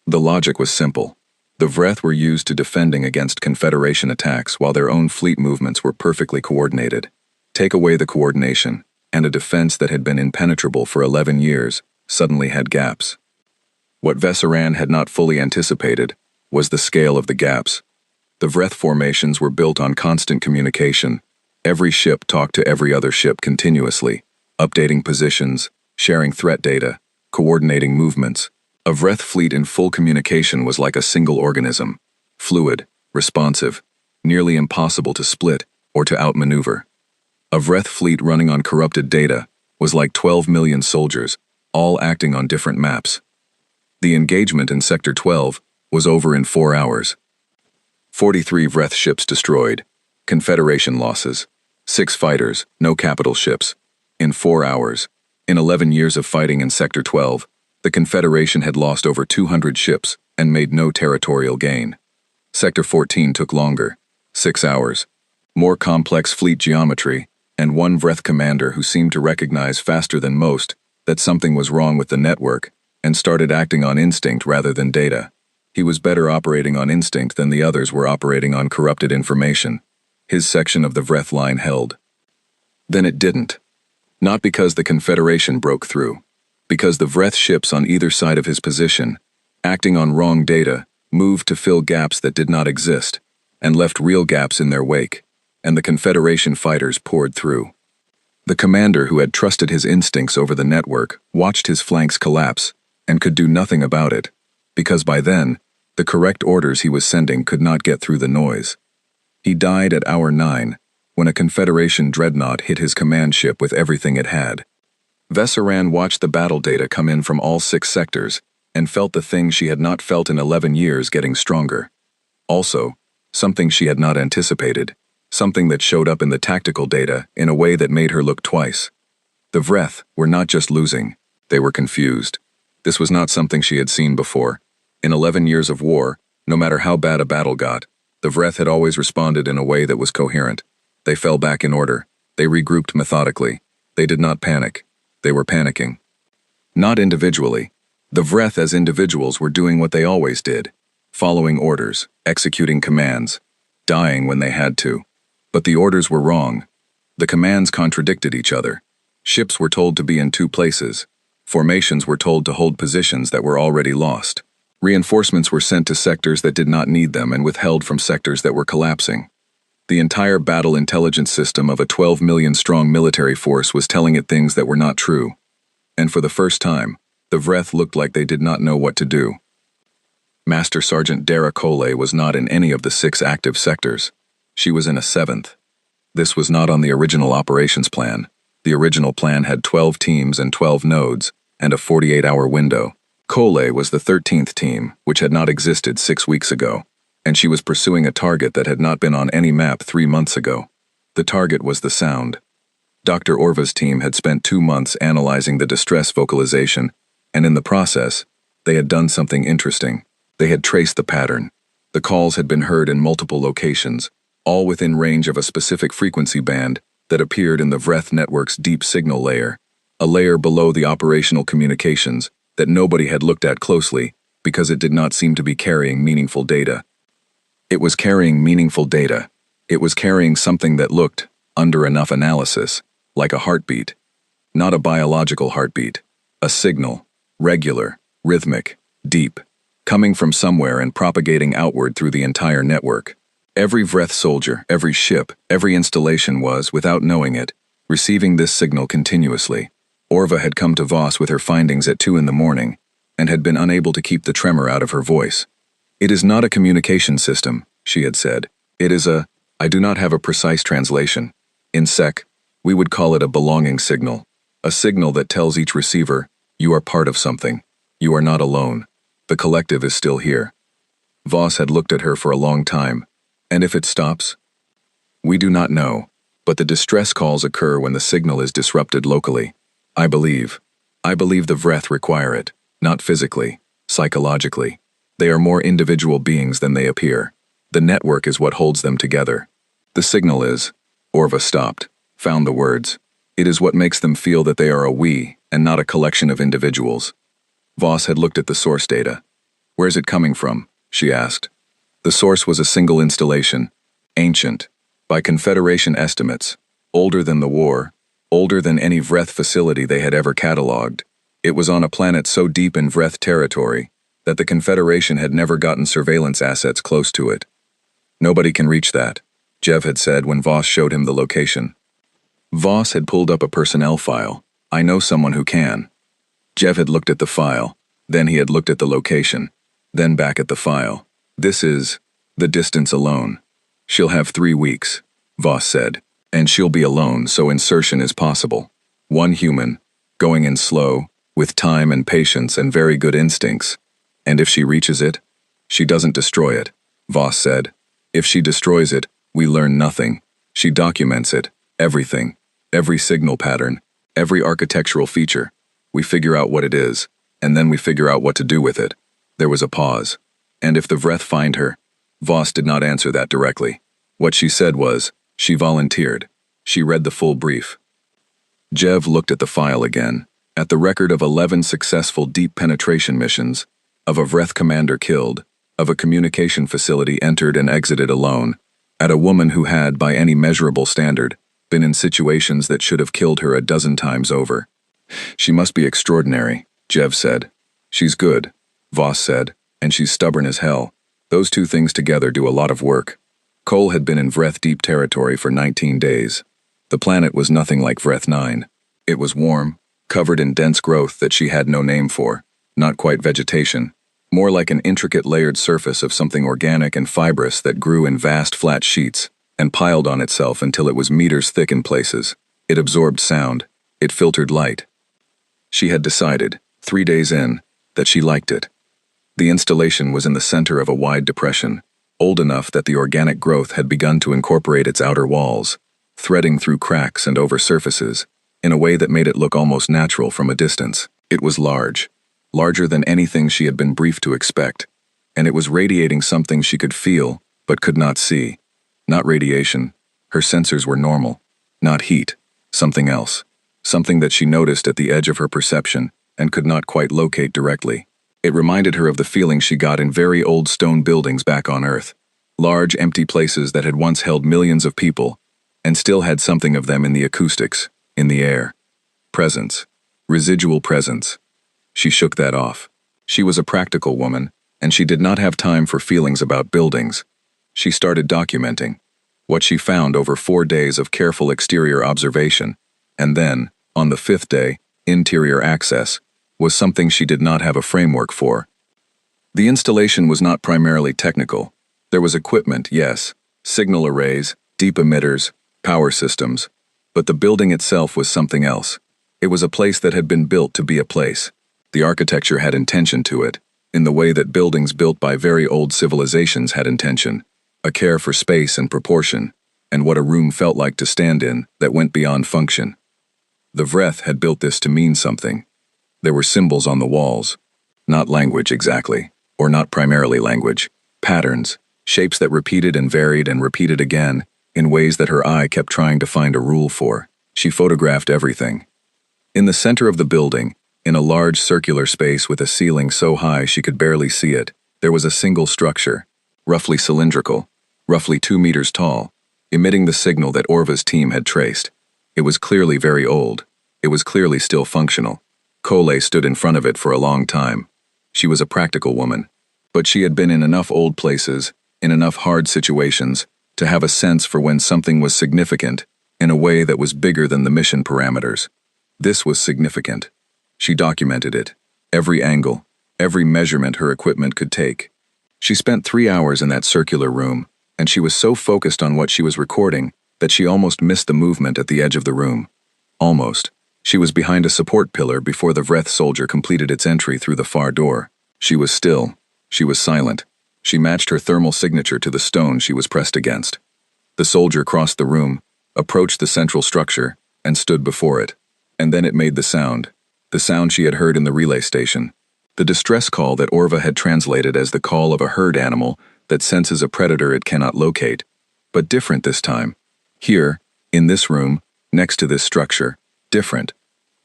The logic was simple. The Vreth were used to defending against Confederation attacks while their own fleet movements were perfectly coordinated. Take away the coordination, and a defense that had been impenetrable for 11 years suddenly had gaps. What Veseran had not fully anticipated was the scale of the gaps. The Vreth formations were built on constant communication. Every ship talked to every other ship continuously, updating positions, sharing threat data, coordinating movements. A Vreth fleet in full communication was like a single organism, fluid, responsive, nearly impossible to split or to outmaneuver. A Vreth fleet running on corrupted data was like 12 million soldiers, all acting on different maps. The engagement in Sector 12 was over in 4 hours. 43 Vreth ships destroyed, Confederation losses, 6 fighters, no capital ships. In 4 hours, in 11 years of fighting in Sector 12, the Confederation had lost over 200 ships and made no territorial gain. Sector 14 took longer, 6 hours, more complex fleet geometry, and one Vreth commander who seemed to recognize faster than most that something was wrong with the network and started acting on instinct rather than data. He was better operating on instinct than the others were operating on corrupted information. His section of the Vreth line held. Then it didn't. Not because the Confederation broke through. Because the Vreth ships on either side of his position, acting on wrong data, moved to fill gaps that did not exist, and left real gaps in their wake, and the Confederation fighters poured through. The commander who had trusted his instincts over the network watched his flanks collapse, and could do nothing about it, because by then, the correct orders he was sending could not get through the noise. He died at hour 9, when a Confederation dreadnought hit his command ship with everything it had. Veseran watched the battle data come in from all 6 sectors, and felt the thing she had not felt in 11 years getting stronger. Also, something she had not anticipated, something that showed up in the tactical data in a way that made her look twice. The Vreth were not just losing, they were confused. This was not something she had seen before. In 11 years of war, no matter how bad a battle got, the Vreth had always responded in a way that was coherent. They fell back in order. They regrouped methodically. They did not panic. They were panicking. Not individually. The Vreth as individuals were doing what they always did, following orders, executing commands, dying when they had to. But the orders were wrong. The commands contradicted each other. Ships were told to be in 2 places. Formations were told to hold positions that were already lost. Reinforcements were sent to sectors that did not need them and withheld from sectors that were collapsing. The entire battle intelligence system of a 12 million strong military force was telling it things that were not true. And for the first time, the Vreth looked like they did not know what to do. Master Sergeant Dara Kole was not in any of the 6 active sectors. She was in a 7th. This was not on the original operations plan. The original plan had 12 teams and 12 nodes, and a 48-hour window. Kole was the 13th team, which had not existed 6 weeks ago, and she was pursuing a target that had not been on any map 3 months ago. The target was the sound. Dr. Orva's team had spent 2 months analyzing the distress vocalization, and in the process, they had done something interesting. They had traced the pattern. The calls had been heard in multiple locations, all within range of a specific frequency band that appeared in the Vreth network's deep signal layer, a layer below the operational communications that nobody had looked at closely because it did not seem to be carrying meaningful data. It was carrying meaningful data. It was carrying something that looked, under enough analysis, like a heartbeat. Not a biological heartbeat. A signal, regular, rhythmic, deep, coming from somewhere and propagating outward through the entire network. Every Vreth soldier, every ship, every installation was, without knowing it, receiving this signal continuously. Orva had come to Voss with her findings at 2 in the morning, and had been unable to keep the tremor out of her voice. "It is not a communication system," she had said. "It is I do not have a precise translation. In Sec, we would call it a belonging signal. A signal that tells each receiver, you are part of something. You are not alone. The collective is still here." Voss had looked at her for a long time. "And if it stops?" "We do not know, but the distress calls occur when the signal is disrupted locally. I believe the Vreth require it, not physically, psychologically. They are more individual beings than they appear. The network is what holds them together. The signal is," Orva stopped, found the words. "It is what makes them feel that they are a we, and not a collection of individuals." Voss had looked at the source data. "Where's it coming from?" she asked. The source was a single installation, ancient, by Confederation estimates, older than the war, older than any Vreth facility they had ever catalogued. It was on a planet so deep in Vreth territory that the Confederation had never gotten surveillance assets close to it. "Nobody can reach that," Jev had said when Voss showed him the location. Voss had pulled up a personnel file. "I know someone who can." Jev had looked at the file, then he had looked at the location, then back at the file. "This is the distance alone. She'll have 3 weeks," Voss said, "and she'll be alone, so insertion is possible. One human, going in slow, with time and patience and very good instincts. And if she reaches it, she doesn't destroy it," Voss said. "If she destroys it, we learn nothing. She documents it, everything, every signal pattern, every architectural feature. We figure out what it is, and then we figure out what to do with it." There was a pause. "And if the Vreth find her?" Voss did not answer that directly. What she said was, she volunteered. She read the full brief. Jev looked at the file again, at the record of 11 successful deep penetration missions, of a Vreth commander killed, of a communication facility entered and exited alone, at a woman who had, by any measurable standard, been in situations that should have killed her a dozen times over. "She must be extraordinary," Jev said. "She's good," Voss said, "and she's stubborn as hell. Those two things together do a lot of work." Cole had been in Vreth deep territory for 19 days. The planet was nothing like Vreth 9. It was warm, covered in dense growth that she had no name for, not quite vegetation, more like an intricate layered surface of something organic and fibrous that grew in vast flat sheets and piled on itself until it was meters thick in places. It absorbed sound. It filtered light. She had decided, 3 days in, that she liked it. The installation was in the center of a wide depression, old enough that the organic growth had begun to incorporate its outer walls, threading through cracks and over surfaces, in a way that made it look almost natural from a distance. It was large, larger than anything she had been briefed to expect, and it was radiating something she could feel, but could not see. Not radiation. Her sensors were normal. Not heat. Something else. Something that she noticed at the edge of her perception and could not quite locate directly. It reminded her of the feeling she got in very old stone buildings back on Earth. Large, empty places that had once held millions of people, and still had something of them in the acoustics, in the air. Presence. Residual presence. She shook that off. She was a practical woman, and she did not have time for feelings about buildings. She started documenting what she found over 4 days of careful exterior observation, and then, on the 5th day, interior access, was something she did not have a framework for. The installation was not primarily technical. There was equipment, yes, signal arrays, deep emitters, power systems, but the building itself was something else. It was a place that had been built to be a place. The architecture had intention to it, in the way that buildings built by very old civilizations had intention, a care for space and proportion, and what a room felt like to stand in that went beyond function. The Vreth had built this to mean something. There were symbols on the walls. Not language exactly, or not primarily language. Patterns, shapes that repeated and varied and repeated again, in ways that her eye kept trying to find a rule for. She photographed everything. In the center of the building, in a large circular space with a ceiling so high she could barely see it, there was a single structure, roughly cylindrical, roughly 2 meters tall, emitting the signal that Orva's team had traced. It was clearly very old. It was clearly still functional. Cole stood in front of it for a long time. She was a practical woman, but she had been in enough old places, in enough hard situations, to have a sense for when something was significant in a way that was bigger than the mission parameters. This was significant. She documented it. Every angle, every measurement her equipment could take. She spent 3 hours in that circular room, and she was so focused on what she was recording that she almost missed the movement at the edge of the room. Almost. She was behind a support pillar before the Vreth soldier completed its entry through the far door. She was still. She was silent. She matched her thermal signature to the stone she was pressed against. The soldier crossed the room, approached the central structure, and stood before it. And then it made the sound she had heard in the relay station. The distress call that Orva had translated as the call of a herd animal that senses a predator it cannot locate. But different this time. Here, in this room, next to this structure, different.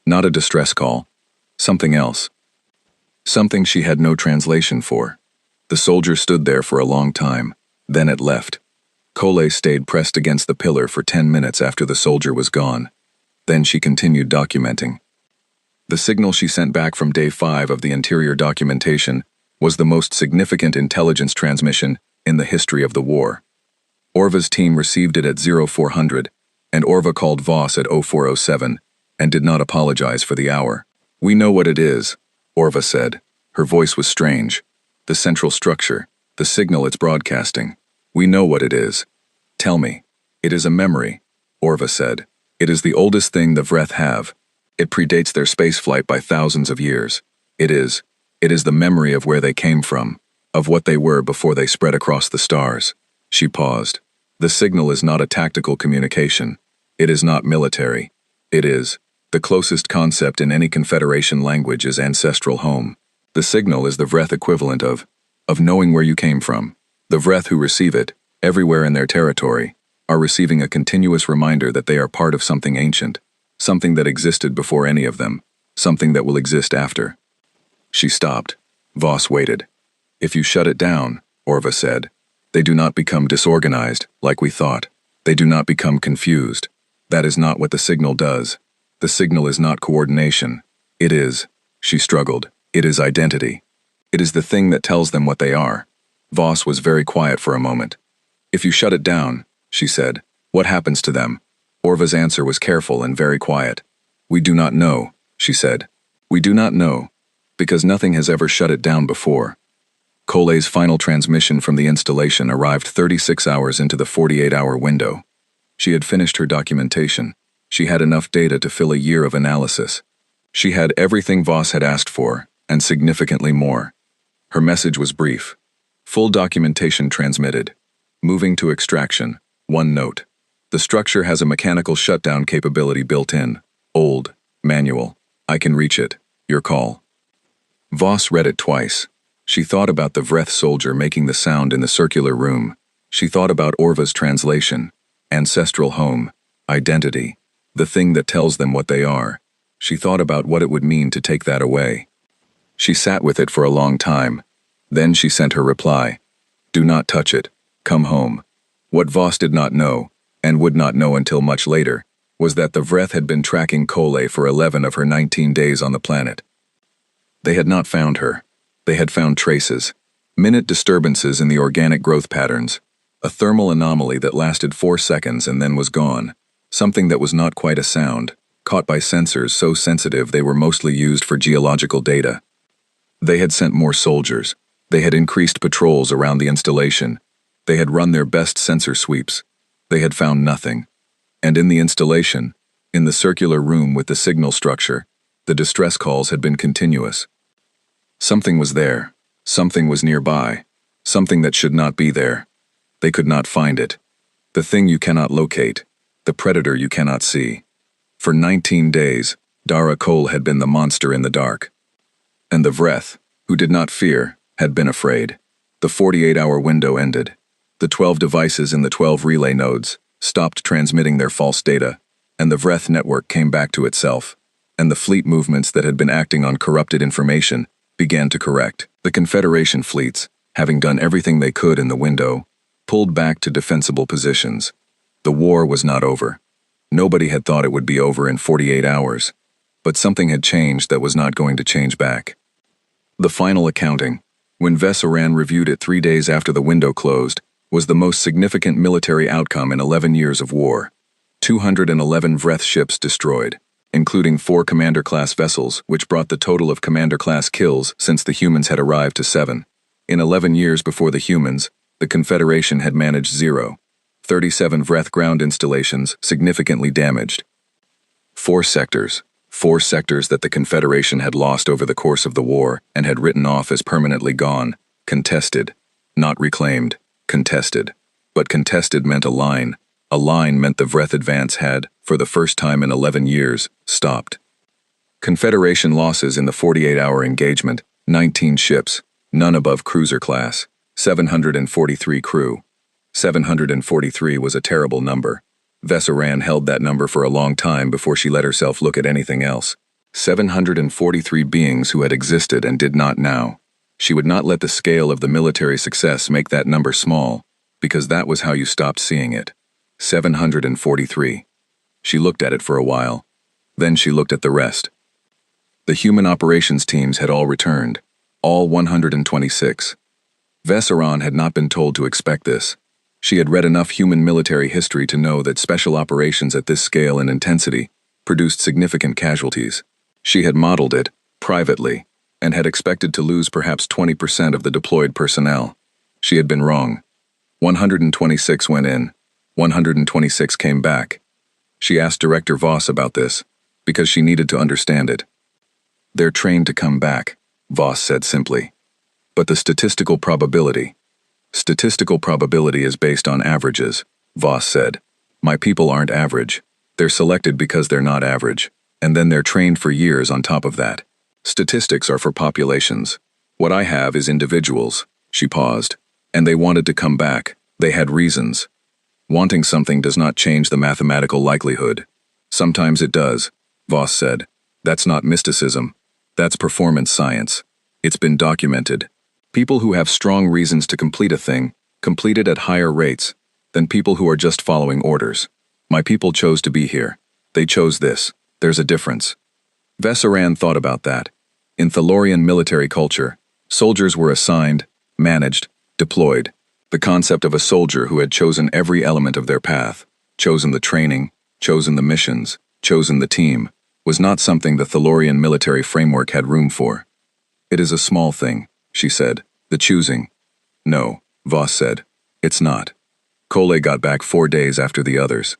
Not a distress call. Something else. Something she had no translation for. The soldier stood there for a long time. Then it left. Cole stayed pressed against the pillar for 10 minutes after the soldier was gone. Then she continued documenting. The signal she sent back from day 5 of the interior documentation was the most significant intelligence transmission in the history of the war. Orva's team received it at 0400, and Orva called Voss at 0407 and did not apologize for the hour. "We know what it is," Orva said. Her voice was strange. "The central structure, the signal it's broadcasting. We know what it is. Tell me." "It is a memory," Orva said. "It is the oldest thing the Vreth have. It predates their spaceflight by thousands of years. It is the memory of where they came from, of what they were before they spread across the stars." She paused. "The signal is not a tactical communication. It is not military. It is. The closest concept in any Confederation language is ancestral home. The signal is the Vreth equivalent of knowing where you came from. The Vreth who receive it, everywhere in their territory, are receiving a continuous reminder that they are part of something ancient, something that existed before any of them, something that will exist after." She stopped. Voss waited. "If you shut it down," Orva said, "they do not become disorganized, like we thought. They do not become confused. That is not what the signal does. The signal is not coordination. It is," she struggled, "it is identity. It is the thing that tells them what they are." Voss was very quiet for a moment. "If you shut it down," she said, "what happens to them?" Orva's answer was careful and very quiet. "We do not know," she said. "We do not know, because nothing has ever shut it down before." Cole's final transmission from the installation arrived 36 hours into the 48-hour window. She had finished her documentation. She had enough data to fill a year of analysis. She had everything Voss had asked for, and significantly more. Her message was brief. Full documentation transmitted. Moving to extraction. 1 note. The structure has a mechanical shutdown capability built in. Old. Manual. I can reach it. Your call. Voss read it twice. She thought about the Vreth soldier making the sound in the circular room. She thought about Orva's translation. Ancestral home. Identity. The thing that tells them what they are. She thought about what it would mean to take that away. She sat with it for a long time. Then she sent her reply. "Do not touch it. Come home." What Voss did not know, and would not know until much later, was that the Vreth had been tracking Cole for 11 of her 19 days on the planet. They had not found her. They had found traces. Minute disturbances in the organic growth patterns. A thermal anomaly that lasted 4 seconds and then was gone. Something that was not quite a sound, caught by sensors so sensitive they were mostly used for geological data. They had sent more soldiers. They had increased patrols around the installation. They had run their best sensor sweeps. They had found nothing. And in the installation, in the circular room with the signal structure, the distress calls had been continuous. Something was there. Something was nearby. Something that should not be there. They could not find it. The thing you cannot locate. The predator you cannot see. For 19 days, Dara Cole had been the monster in the dark. And the Vreth, who did not fear, had been afraid. The 48-hour window ended. The 12 devices in the 12 relay nodes stopped transmitting their false data, and the Vreth network came back to itself, and the fleet movements that had been acting on corrupted information began to correct. The Confederation fleets, having done everything they could in the window, pulled back to defensible positions. The war was not over. Nobody had thought it would be over in 48 hours. But something had changed that was not going to change back. The final accounting, when Vesaran reviewed it 3 days after the window closed, was the most significant military outcome in 11 years of war. 211 Vreth ships destroyed, including 4 commander-class vessels, which brought the total of commander-class kills since the humans had arrived to 7. In 11 years before the humans, the Confederation had managed 0. 37 Vreth ground installations significantly damaged. 4 sectors that the Confederation had lost over the course of the war and had written off as permanently gone, contested, not reclaimed, contested. But contested meant a line. A line meant the Vreth advance had, for the first time in 11 years, stopped. Confederation losses in the 48-hour engagement: 19 ships, none above cruiser class, 743 crew. 743 was a terrible number. Vesaran held that number for a long time before she let herself look at anything else. 743 beings who had existed and did not now. She would not let the scale of the military success make that number small, because that was how you stopped seeing it. 743. She looked at it for a while. Then she looked at the rest. The human operations teams had all returned, all 126. Vesaran had not been told to expect this. She had read enough human military history to know that special operations at this scale and intensity produced significant casualties. She had modeled it, privately, and had expected to lose perhaps 20% of the deployed personnel. She had been wrong. 126 went in. 126 came back. She asked Director Voss about this, because she needed to understand it. "They're trained to come back," Voss said simply. "But the statistical probability..." "Statistical probability is based on averages," Voss said. "My people aren't average. They're selected because they're not average, and then they're trained for years on top of that. Statistics are for populations. What I have is individuals." She paused. "And they wanted to come back. They had reasons. Wanting something does not change the mathematical likelihood." "Sometimes it does," Voss said. "That's not mysticism. That's performance science. It's been documented. People who have strong reasons to complete a thing complete it at higher rates than people who are just following orders. My people chose to be here. They chose this. There's a difference." Vesaran thought about that. In Thalorian military culture, soldiers were assigned, managed, deployed. The concept of a soldier who had chosen every element of their path, chosen the training, chosen the missions, chosen the team, was not something the Thalorian military framework had room for. "It is a small thing," she said, "the choosing." "No," Voss said, "it's not." Kole got back 4 days after the others.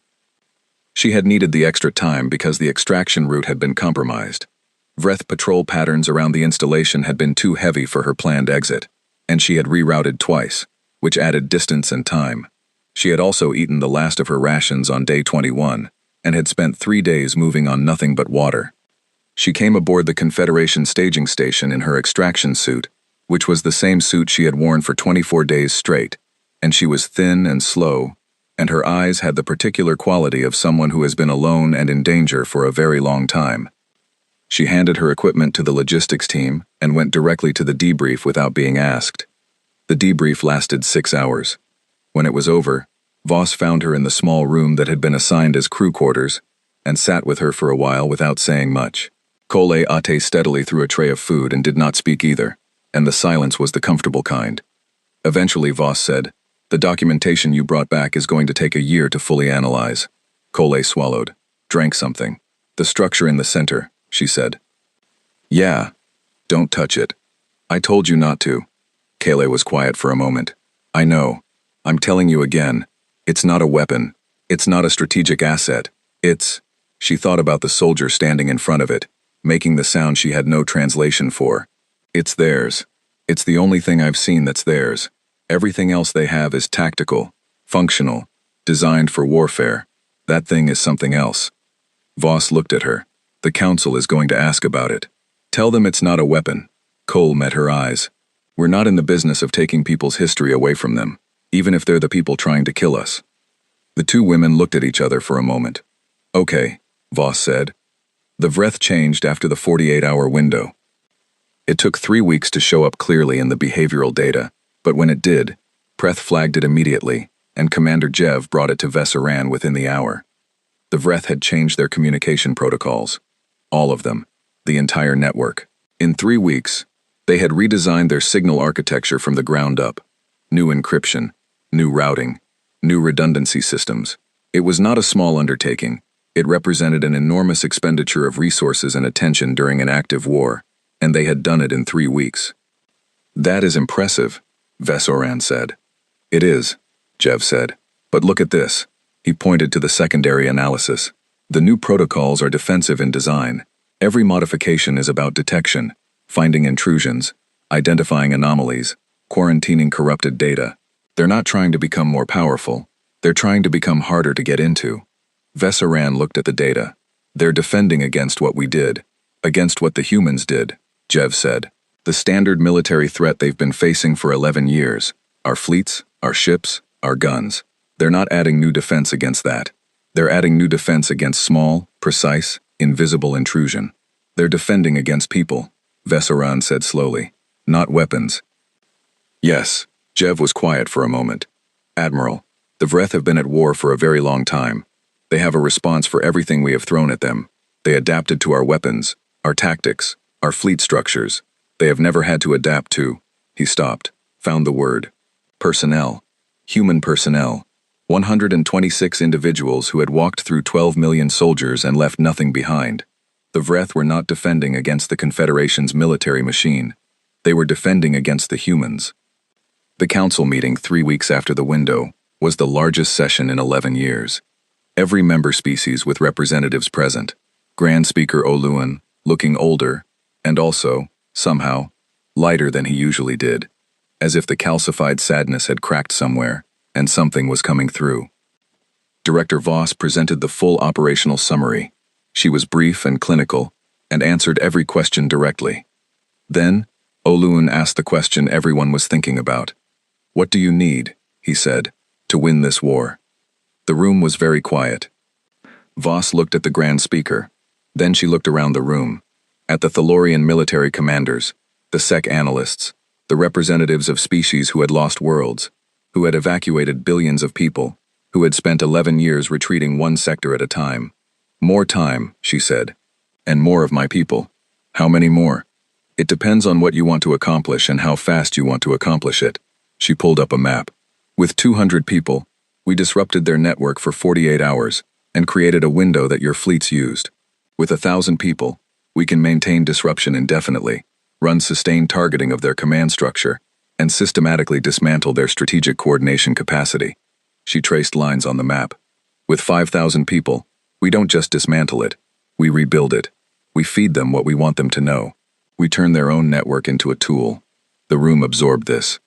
She had needed the extra time because the extraction route had been compromised. Vreth patrol patterns around the installation had been too heavy for her planned exit, and she had rerouted twice, which added distance and time. She had also eaten the last of her rations on day 21, and had spent 3 days moving on nothing but water. She came aboard the Confederation staging station in her extraction suit, which was the same suit she had worn for 24 days straight, and she was thin and slow, and her eyes had the particular quality of someone who has been alone and in danger for a very long time. She handed her equipment to the logistics team and went directly to the debrief without being asked. The debrief lasted 6 hours. When it was over, Voss found her in the small room that had been assigned as crew quarters and sat with her for a while without saying much. Kole ate steadily through a tray of food and did not speak either, and the silence was the comfortable kind. Eventually Voss said, "The documentation you brought back is going to take a year to fully analyze." Kole swallowed, drank something. "The structure in the center," she said. "Yeah. Don't touch it. I told you not to." Kale was quiet for a moment. "I know. I'm telling you again. It's not a weapon. It's not a strategic asset. It's..." She thought about the soldier standing in front of it, making the sound she had no translation for. "It's theirs. It's the only thing I've seen that's theirs. Everything else they have is tactical, functional, designed for warfare. That thing is something else." Voss looked at her. "The council is going to ask about it. Tell them it's not a weapon." Cole met her eyes. "We're not in the business of taking people's history away from them, even if they're the people trying to kill us." The two women looked at each other for a moment. "Okay," Voss said. The Vreth changed after the 48-hour window. It took 3 weeks to show up clearly in the behavioral data, but when it did, Preth flagged it immediately, and Commander Jev brought it to Vesaran within the hour. The Vreth had changed their communication protocols. All of them. The entire network. In 3 weeks, they had redesigned their signal architecture from the ground up. New encryption, new routing, new redundancy systems. It was not a small undertaking. It represented an enormous expenditure of resources and attention during an active war, and they had done it in 3 weeks. That is impressive, Vesoran said. It is, Jev said. But look at this. He pointed to the secondary analysis. The new protocols are defensive in design. Every modification is about detection, finding intrusions, identifying anomalies, quarantining corrupted data. They're not trying to become more powerful. They're trying to become harder to get into. Vesoran looked at the data. They're defending against what we did, against what the humans did, Jev said. The standard military threat they've been facing for 11 years. Our fleets, our ships, our guns. They're not adding new defense against that. They're adding new defense against small, precise, invisible intrusion. They're defending against people, Vesoran said slowly, not weapons. Yes, Jev was quiet for a moment. Admiral, the Vreth have been at war for a very long time. They have a response for everything we have thrown at them. They adapted to our weapons, our tactics, our fleet structures. They have never had to adapt to. He stopped, found the word. Personnel. Human personnel. 126 individuals who had walked through 12 million soldiers and left nothing behind. The Vreth were not defending against the Confederation's military machine. They were defending against the humans. The council meeting 3 weeks after the window was the largest session in 11 years. Every member species with representatives present. Grand Speaker Oluan, looking older, and also, somehow, lighter than he usually did, as if the calcified sadness had cracked somewhere, and something was coming through. Director Voss presented the full operational summary. She was brief and clinical, and answered every question directly. Then, Oluan asked the question everyone was thinking about. What do you need, he said, to win this war? The room was very quiet. Voss looked at the Grand Speaker. Then she looked around the room, at the Thalorian military commanders, the SEC analysts, the representatives of species who had lost worlds, who had evacuated billions of people, who had spent 11 years retreating one sector at a time. More time, she said. And more of my people. How many more? It depends on what you want to accomplish and how fast you want to accomplish it. She pulled up a map. With 200 people, we disrupted their network for 48 hours and created a window that your fleets used. With 1,000 people, we can maintain disruption indefinitely, run sustained targeting of their command structure, and systematically dismantle their strategic coordination capacity. She traced lines on the map. With 5,000 people, we don't just dismantle it, we rebuild it. We feed them what we want them to know. We turn their own network into a tool. The room absorbed this.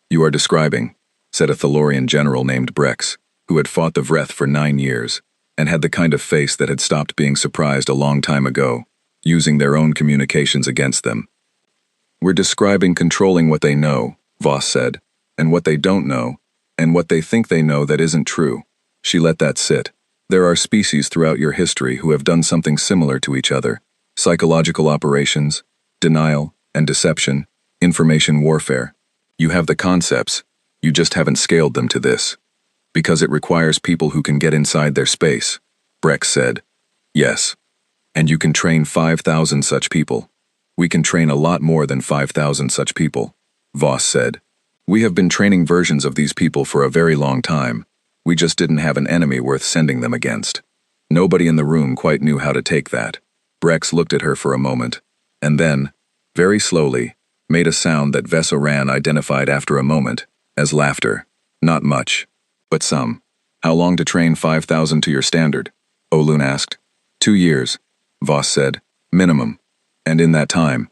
You are describing, said a Thalorian general named Brex, who had fought the Vreth for 9 years, and had the kind of face that had stopped being surprised a long time ago, using their own communications against them. We're describing controlling what they know, Voss said, and what they don't know, and what they think they know that isn't true. She let that sit. There are species throughout your history who have done something similar to each other. Psychological operations, denial and deception, information warfare. You have the concepts, you just haven't scaled them to this. Because it requires people who can get inside their space, Brex said. Yes. And you can train 5,000 such people. We can train a lot more than 5,000 such people, Voss said. We have been training versions of these people for a very long time. We just didn't have an enemy worth sending them against. Nobody in the room quite knew how to take that. Brex looked at her for a moment, and then, very slowly, made a sound that Vesoran identified after a moment as laughter. Not much, but some. How long to train 5,000 to your standard? Oluan asked. 2 years, Voss said. Minimum. And in that time,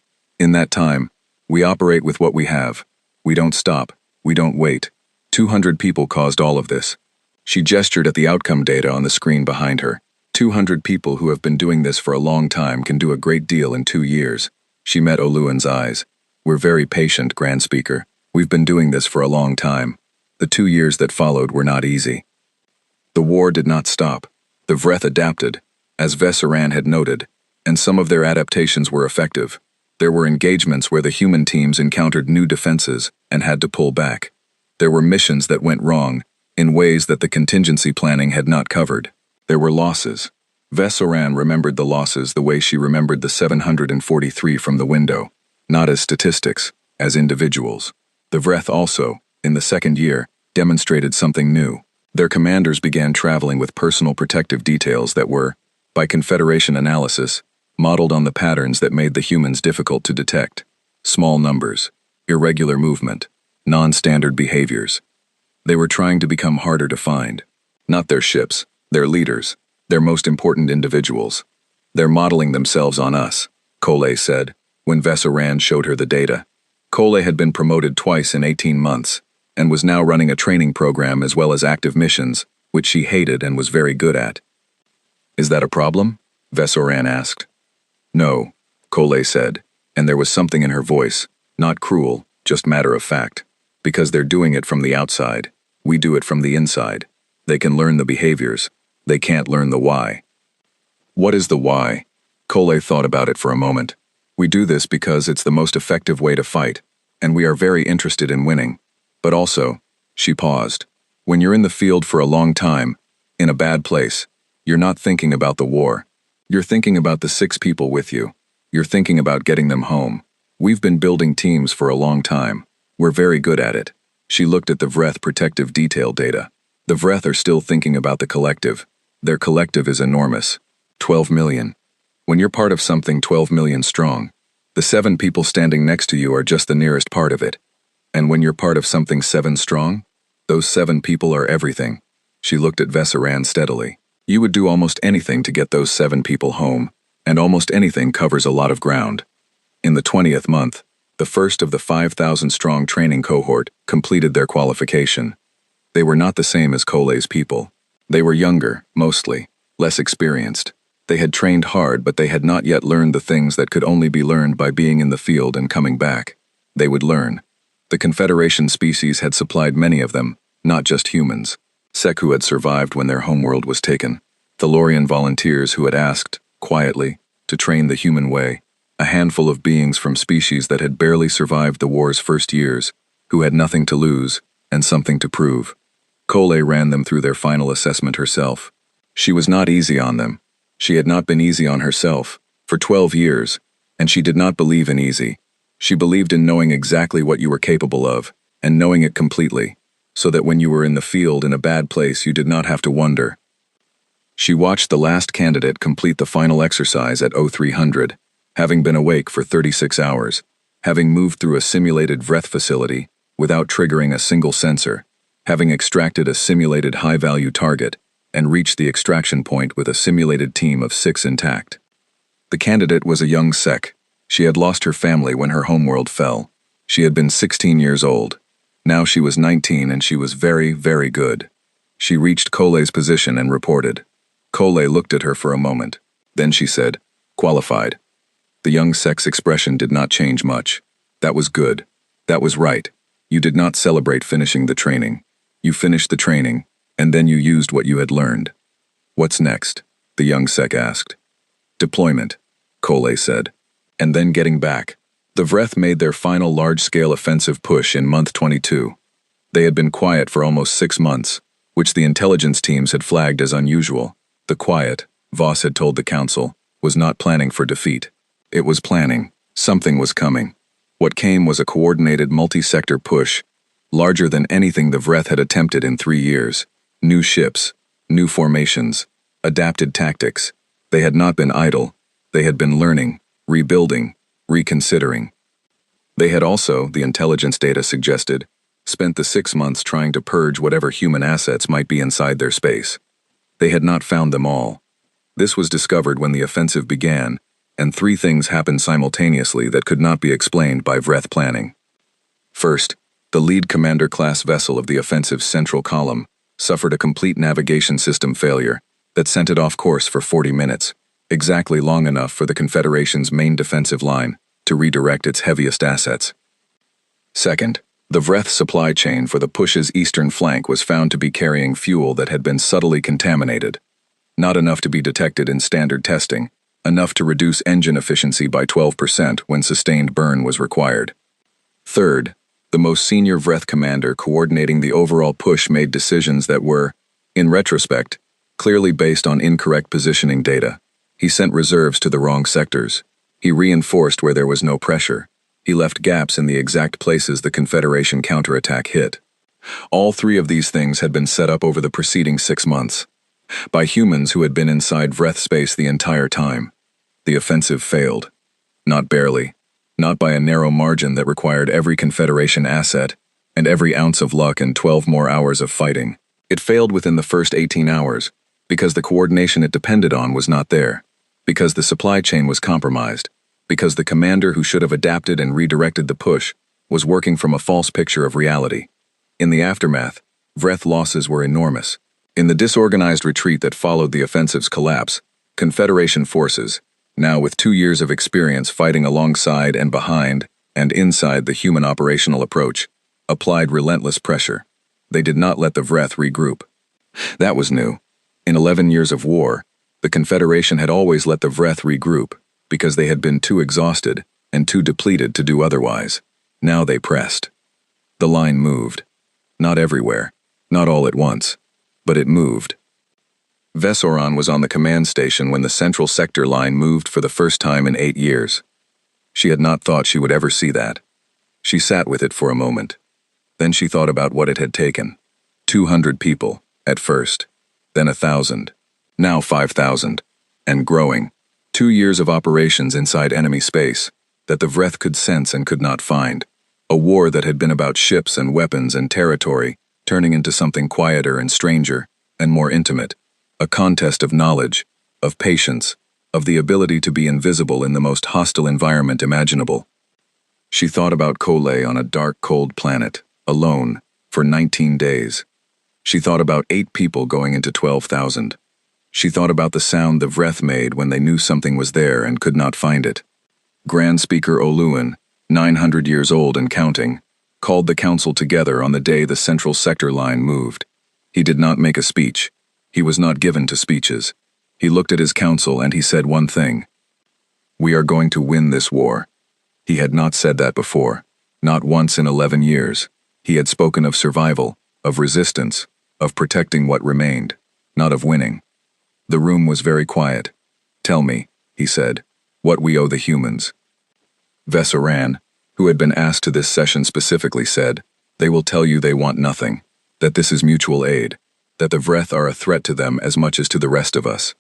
we operate with what we have. We don't stop. We don't wait. 200 people caused all of this. She gestured at the outcome data on the screen behind her. 200 people who have been doing this for a long time can do a great deal in 2 years. She met Oluan's eyes. We're very patient, Grand Speaker. We've been doing this for a long time. The 2 years that followed were not easy. The war did not stop. The Vreth adapted, as Vesoran had noted, and some of their adaptations were effective. There were engagements where the human teams encountered new defenses and had to pull back. There were missions that went wrong, in ways that the contingency planning had not covered. There were losses. Vesoran remembered the losses the way she remembered the 743 from the window, not as statistics, as individuals. The Vreth also, in the second year, demonstrated something new. Their commanders began traveling with personal protective details that were, by Confederation analysis, modeled on the patterns that made the humans difficult to detect. Small numbers, irregular movement, non-standard behaviors. They were trying to become harder to find. Not their ships, their leaders, their most important individuals. They're modeling themselves on us, Kole said, when Vesoran showed her the data. Kole had been promoted twice in 18 months, and was now running a training program as well as active missions, which she hated and was very good at. Is that a problem? Vesoran asked. No, Kole said, and there was something in her voice, not cruel, just matter of fact. Because they're doing it from the outside. We do it from the inside. They can learn the behaviors. They can't learn the why. What is the why? Kole thought about it for a moment. We do this because it's the most effective way to fight, and we are very interested in winning. But also, she paused. When you're in the field for a long time, in a bad place, you're not thinking about the war. You're thinking about the 6 people with you. You're thinking about getting them home. We've been building teams for a long time. We're very good at it. She looked at the Vreth protective detail data. The Vreth are still thinking about the collective. Their collective is enormous. 12 million. When you're part of something 12 million strong, the 7 people standing next to you are just the nearest part of it. And when you're part of something 7 strong, those 7 people are everything. She looked at Vesoran steadily. You would do almost anything to get those 7 people home, and almost anything covers a lot of ground. In the 20th month, the first of the 5,000-strong training cohort completed their qualification. They were not the same as Kole's people. They were younger, mostly, less experienced. They had trained hard, but they had not yet learned the things that could only be learned by being in the field and coming back. They would learn. The Confederation species had supplied many of them, not just humans. Seku had survived when their homeworld was taken. Thalorian volunteers who had asked, quietly, to train the human way. A handful of beings from species that had barely survived the war's first years, who had nothing to lose and something to prove. Kole ran them through their final assessment herself. She was not easy on them. She had not been easy on herself, for 12 years, and she did not believe in easy. She believed in knowing exactly what you were capable of, and knowing it completely, so that when you were in the field in a bad place you did not have to wonder. She watched the last candidate complete the final exercise at 0300, having been awake for 36 hours, having moved through a simulated Vreth facility without triggering a single sensor, having extracted a simulated high-value target, and reached the extraction point with a simulated team of 6 intact. The candidate was a young Sek. She had lost her family when her homeworld fell. She had been 16 years old. Now she was 19 and she was very, very good. She reached Kole's position and reported. Kole looked at her for a moment. Then she said, "Qualified." The young Sek's expression did not change much. That was good. That was right. You did not celebrate finishing the training. You finished the training, and then you used what you had learned. What's next? The young Sek asked. Deployment, Kole said. And then getting back. The Vreth made their final large-scale offensive push in month 22. They had been quiet for almost 6 months, which the intelligence teams had flagged as unusual. The quiet, Voss had told the council, was not planning for defeat. It was planning. Something was coming. What came was a coordinated multi-sector push, larger than anything the Vreth had attempted in 3 years. New ships, new formations, adapted tactics. They had not been idle. They had been learning, rebuilding, reconsidering. They had also, the intelligence data suggested, spent the 6 months trying to purge whatever human assets might be inside their space. They had not found them all. This was discovered when the offensive began, and 3 things happened simultaneously that could not be explained by Vreth planning. First, the lead commander-class vessel of the offensive's central column suffered a complete navigation system failure that sent it off course for 40 minutes, exactly long enough for the Confederation's main defensive line to redirect its heaviest assets. Second, the Vreth supply chain for the push's eastern flank was found to be carrying fuel that had been subtly contaminated. Not enough to be detected in standard testing, enough to reduce engine efficiency by 12% when sustained burn was required. Third, the most senior Vreth commander coordinating the overall push made decisions that were, in retrospect, clearly based on incorrect positioning data. He sent reserves to the wrong sectors. He reinforced where there was no pressure. He left gaps in the exact places the Confederation counterattack hit. All three of these things had been set up over the preceding 6 months, by humans who had been inside Vreth space the entire time. The offensive failed. Not barely. Not by a narrow margin that required every Confederation asset and every ounce of luck and 12 more hours of fighting. It failed within the first 18 hours, because the coordination it depended on was not there, because the supply chain was compromised, because the commander who should have adapted and redirected the push was working from a false picture of reality. In the aftermath, Vreth losses were enormous. In the disorganized retreat that followed the offensive's collapse, Confederation forces, now with 2 years of experience fighting alongside and behind and inside the human operational approach, applied relentless pressure. They did not let the Vreth regroup. That was new. In 11 years of war, the Confederation had always let the Vreth regroup because they had been too exhausted and too depleted to do otherwise. Now they pressed. The line moved. Not everywhere, not all at once, but it moved. Vesoran was on the command station when the central sector line moved for the first time in 8 years. She had not thought she would ever see that. She sat with it for a moment. Then she thought about what it had taken. 200 people, at first, then 1,000, now 5,000, and growing. 2 years of operations inside enemy space that the Vreth could sense and could not find. A war that had been about ships and weapons and territory, turning into something quieter and stranger and more intimate. A contest of knowledge, of patience, of the ability to be invisible in the most hostile environment imaginable. She thought about Kole on a dark, cold planet, alone, for 19 days. She thought about 8 people going into 12,000. She thought about the sound the Vreth made when they knew something was there and could not find it. Grand Speaker Oluin, 900 years old and counting, called the council together on the day the central sector line moved. He did not make a speech. He was not given to speeches. He looked at his council and he said one thing. We are going to win this war. He had not said that before. Not once in 11 years. He had spoken of survival, of resistance, of protecting what remained, not of winning. The room was very quiet. Tell me, he said, what we owe the humans. Vesoran, who had been asked to this session specifically, said, they will tell you they want nothing, that this is mutual aid, that the Vreth are a threat to them as much as to the rest of us.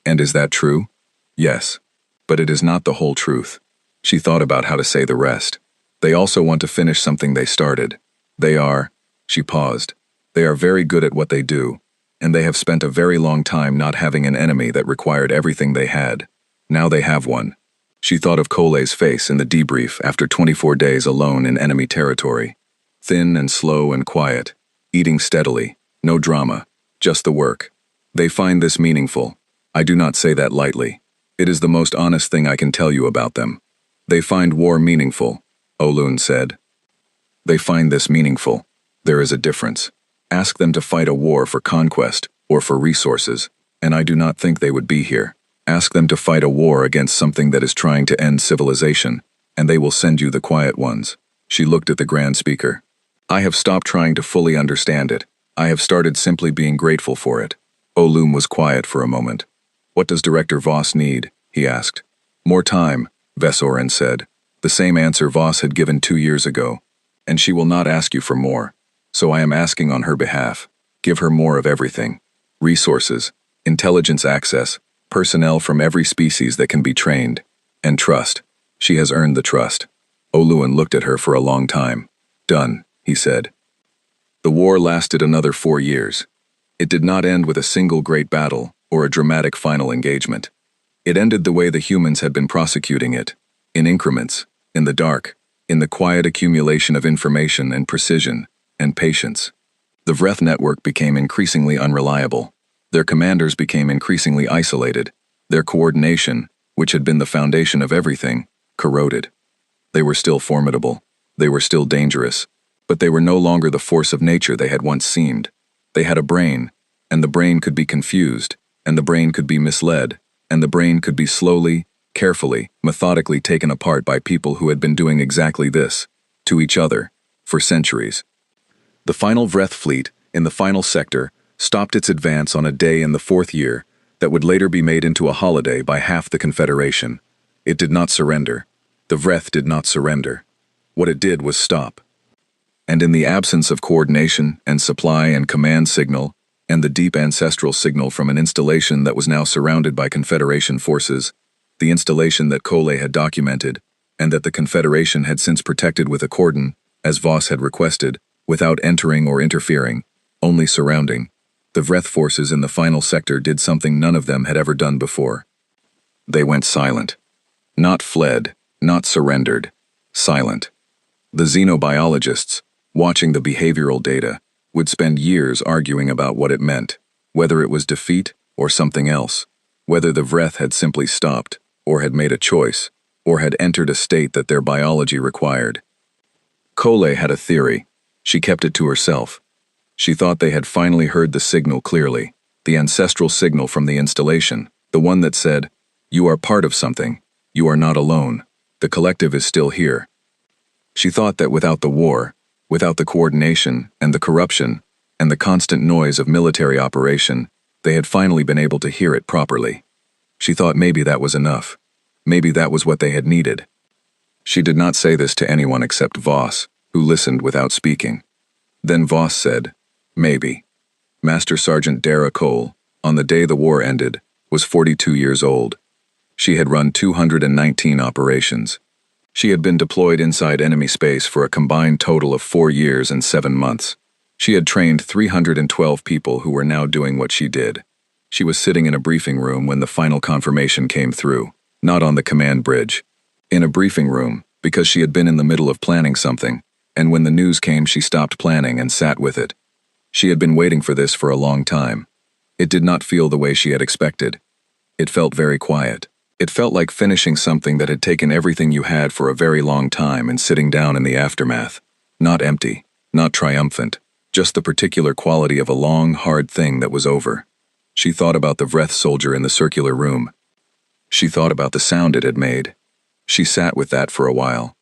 And is that true? Yes. But it is not the whole truth. She thought about how to say the rest. They also want to finish something they started. They are, she paused, they are very good at what they do, and they have spent a very long time not having an enemy that required everything they had. Now they have one. She thought of Kole's face in the debrief after 24 days alone in enemy territory. Thin and slow and quiet, eating steadily, no drama, just the work. They find this meaningful. I do not say that lightly. It is the most honest thing I can tell you about them. They find war meaningful, Oluin said. They find this meaningful. There is a difference. Ask them to fight a war for conquest or for resources, and I do not think they would be here. Ask them to fight a war against something that is trying to end civilization, and they will send you the quiet ones. She looked at the Grand Speaker. I have stopped trying to fully understand it. I have started simply being grateful for it. Oluin was quiet for a moment. What does Director Voss need? He asked. More time, Vesoran said. The same answer Voss had given 2 years ago. And she will not ask you for more. So I am asking on her behalf. Give her more of everything. Resources, intelligence access, personnel from every species that can be trained, and trust. She has earned the trust. Oluin looked at her for a long time. Done, he said. The war lasted another 4 years. It did not end with a single great battle or a dramatic final engagement. It ended the way the humans had been prosecuting it, in increments, in the dark, in the quiet accumulation of information and precision and patience. The Vreth network became increasingly unreliable. Their commanders became increasingly isolated. Their coordination, which had been the foundation of everything, corroded. They were still formidable. They were still dangerous. But they were no longer the force of nature they had once seemed. They had a brain, and the brain could be confused, and the brain could be misled, and the brain could be slowly, carefully, methodically taken apart by people who had been doing exactly this, to each other, for centuries. The final Vreth fleet, in the final sector, stopped its advance on a day in the fourth year that would later be made into a holiday by half the Confederation. It did not surrender. The Vreth did not surrender. What it did was stop. And in the absence of coordination and supply and command signal, and the deep ancestral signal from an installation that was now surrounded by Confederation forces, the installation that Kole had documented, and that the Confederation had since protected with a cordon, as Voss had requested, without entering or interfering, only surrounding, the Vreth forces in the final sector did something none of them had ever done before. They went silent. Not fled, not surrendered. Silent. The xenobiologists, watching the behavioral data, would spend years arguing about what it meant, whether it was defeat or something else, whether the Vreth had simply stopped, or had made a choice, or had entered a state that their biology required. Kole had a theory. She kept it to herself. She thought they had finally heard the signal clearly, the ancestral signal from the installation, the one that said, "You are part of something. You are not alone. The collective is still here." She thought that without the war, without the coordination and the corruption and the constant noise of military operation, they had finally been able to hear it properly. She thought maybe that was enough. Maybe that was what they had needed. She did not say this to anyone except Voss, who listened without speaking. Then Voss said, "Maybe." Master Sergeant Dara Cole, on the day the war ended, was 42 years old. She had run 219 operations. She had been deployed inside enemy space for a combined total of 4 years and 7 months. She had trained 312 people who were now doing what she did. She was sitting in a briefing room when the final confirmation came through, not on the command bridge. In a briefing room, because she had been in the middle of planning something, and when the news came she stopped planning and sat with it. She had been waiting for this for a long time. It did not feel the way she had expected. It felt very quiet. It felt like finishing something that had taken everything you had for a very long time and sitting down in the aftermath. Not empty, not triumphant, just the particular quality of a long, hard thing that was over. She thought about the Vreth soldier in the circular room. She thought about the sound it had made. She sat with that for a while.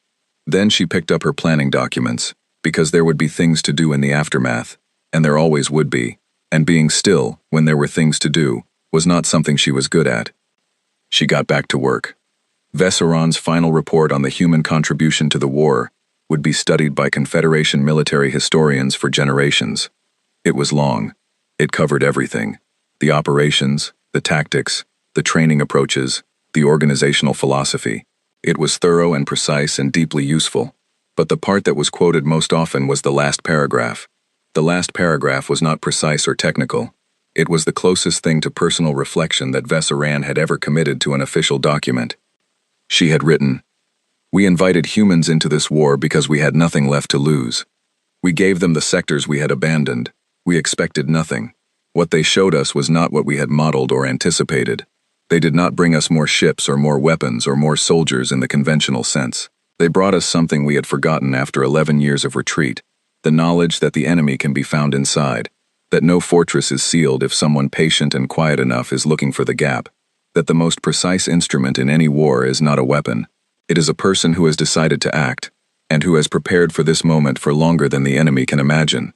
Then she picked up her planning documents, because there would be things to do in the aftermath, and there always would be, and being still, when there were things to do, was not something she was good at. She got back to work. Vesseron's final report on the human contribution to the war would be studied by Confederation military historians for generations. It was long. It covered everything: the operations, the tactics, the training approaches, the organizational philosophy. It was thorough and precise and deeply useful. But the part that was quoted most often was the last paragraph. The last paragraph was not precise or technical. It was the closest thing to personal reflection that Vesseron had ever committed to an official document. She had written, "We invited humans into this war because we had nothing left to lose. We gave them the sectors we had abandoned. We expected nothing. What they showed us was not what we had modeled or anticipated. They did not bring us more ships or more weapons or more soldiers in the conventional sense. They brought us something we had forgotten after 11 years of retreat, the knowledge that the enemy can be found inside, that no fortress is sealed if someone patient and quiet enough is looking for the gap, that the most precise instrument in any war is not a weapon. It is a person who has decided to act, and who has prepared for this moment for longer than the enemy can imagine.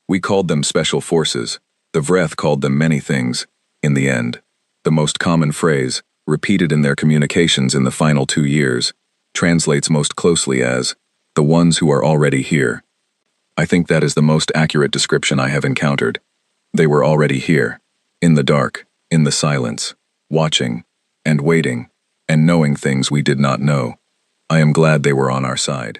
We called them special forces. The Vreth called them many things, in the end. The most common phrase, repeated in their communications in the final 2 years, translates most closely as, the ones who are already here. I think that is the most accurate description I have encountered. They were already here, in the dark, in the silence, watching, and waiting, and knowing things we did not know. I am glad they were on our side.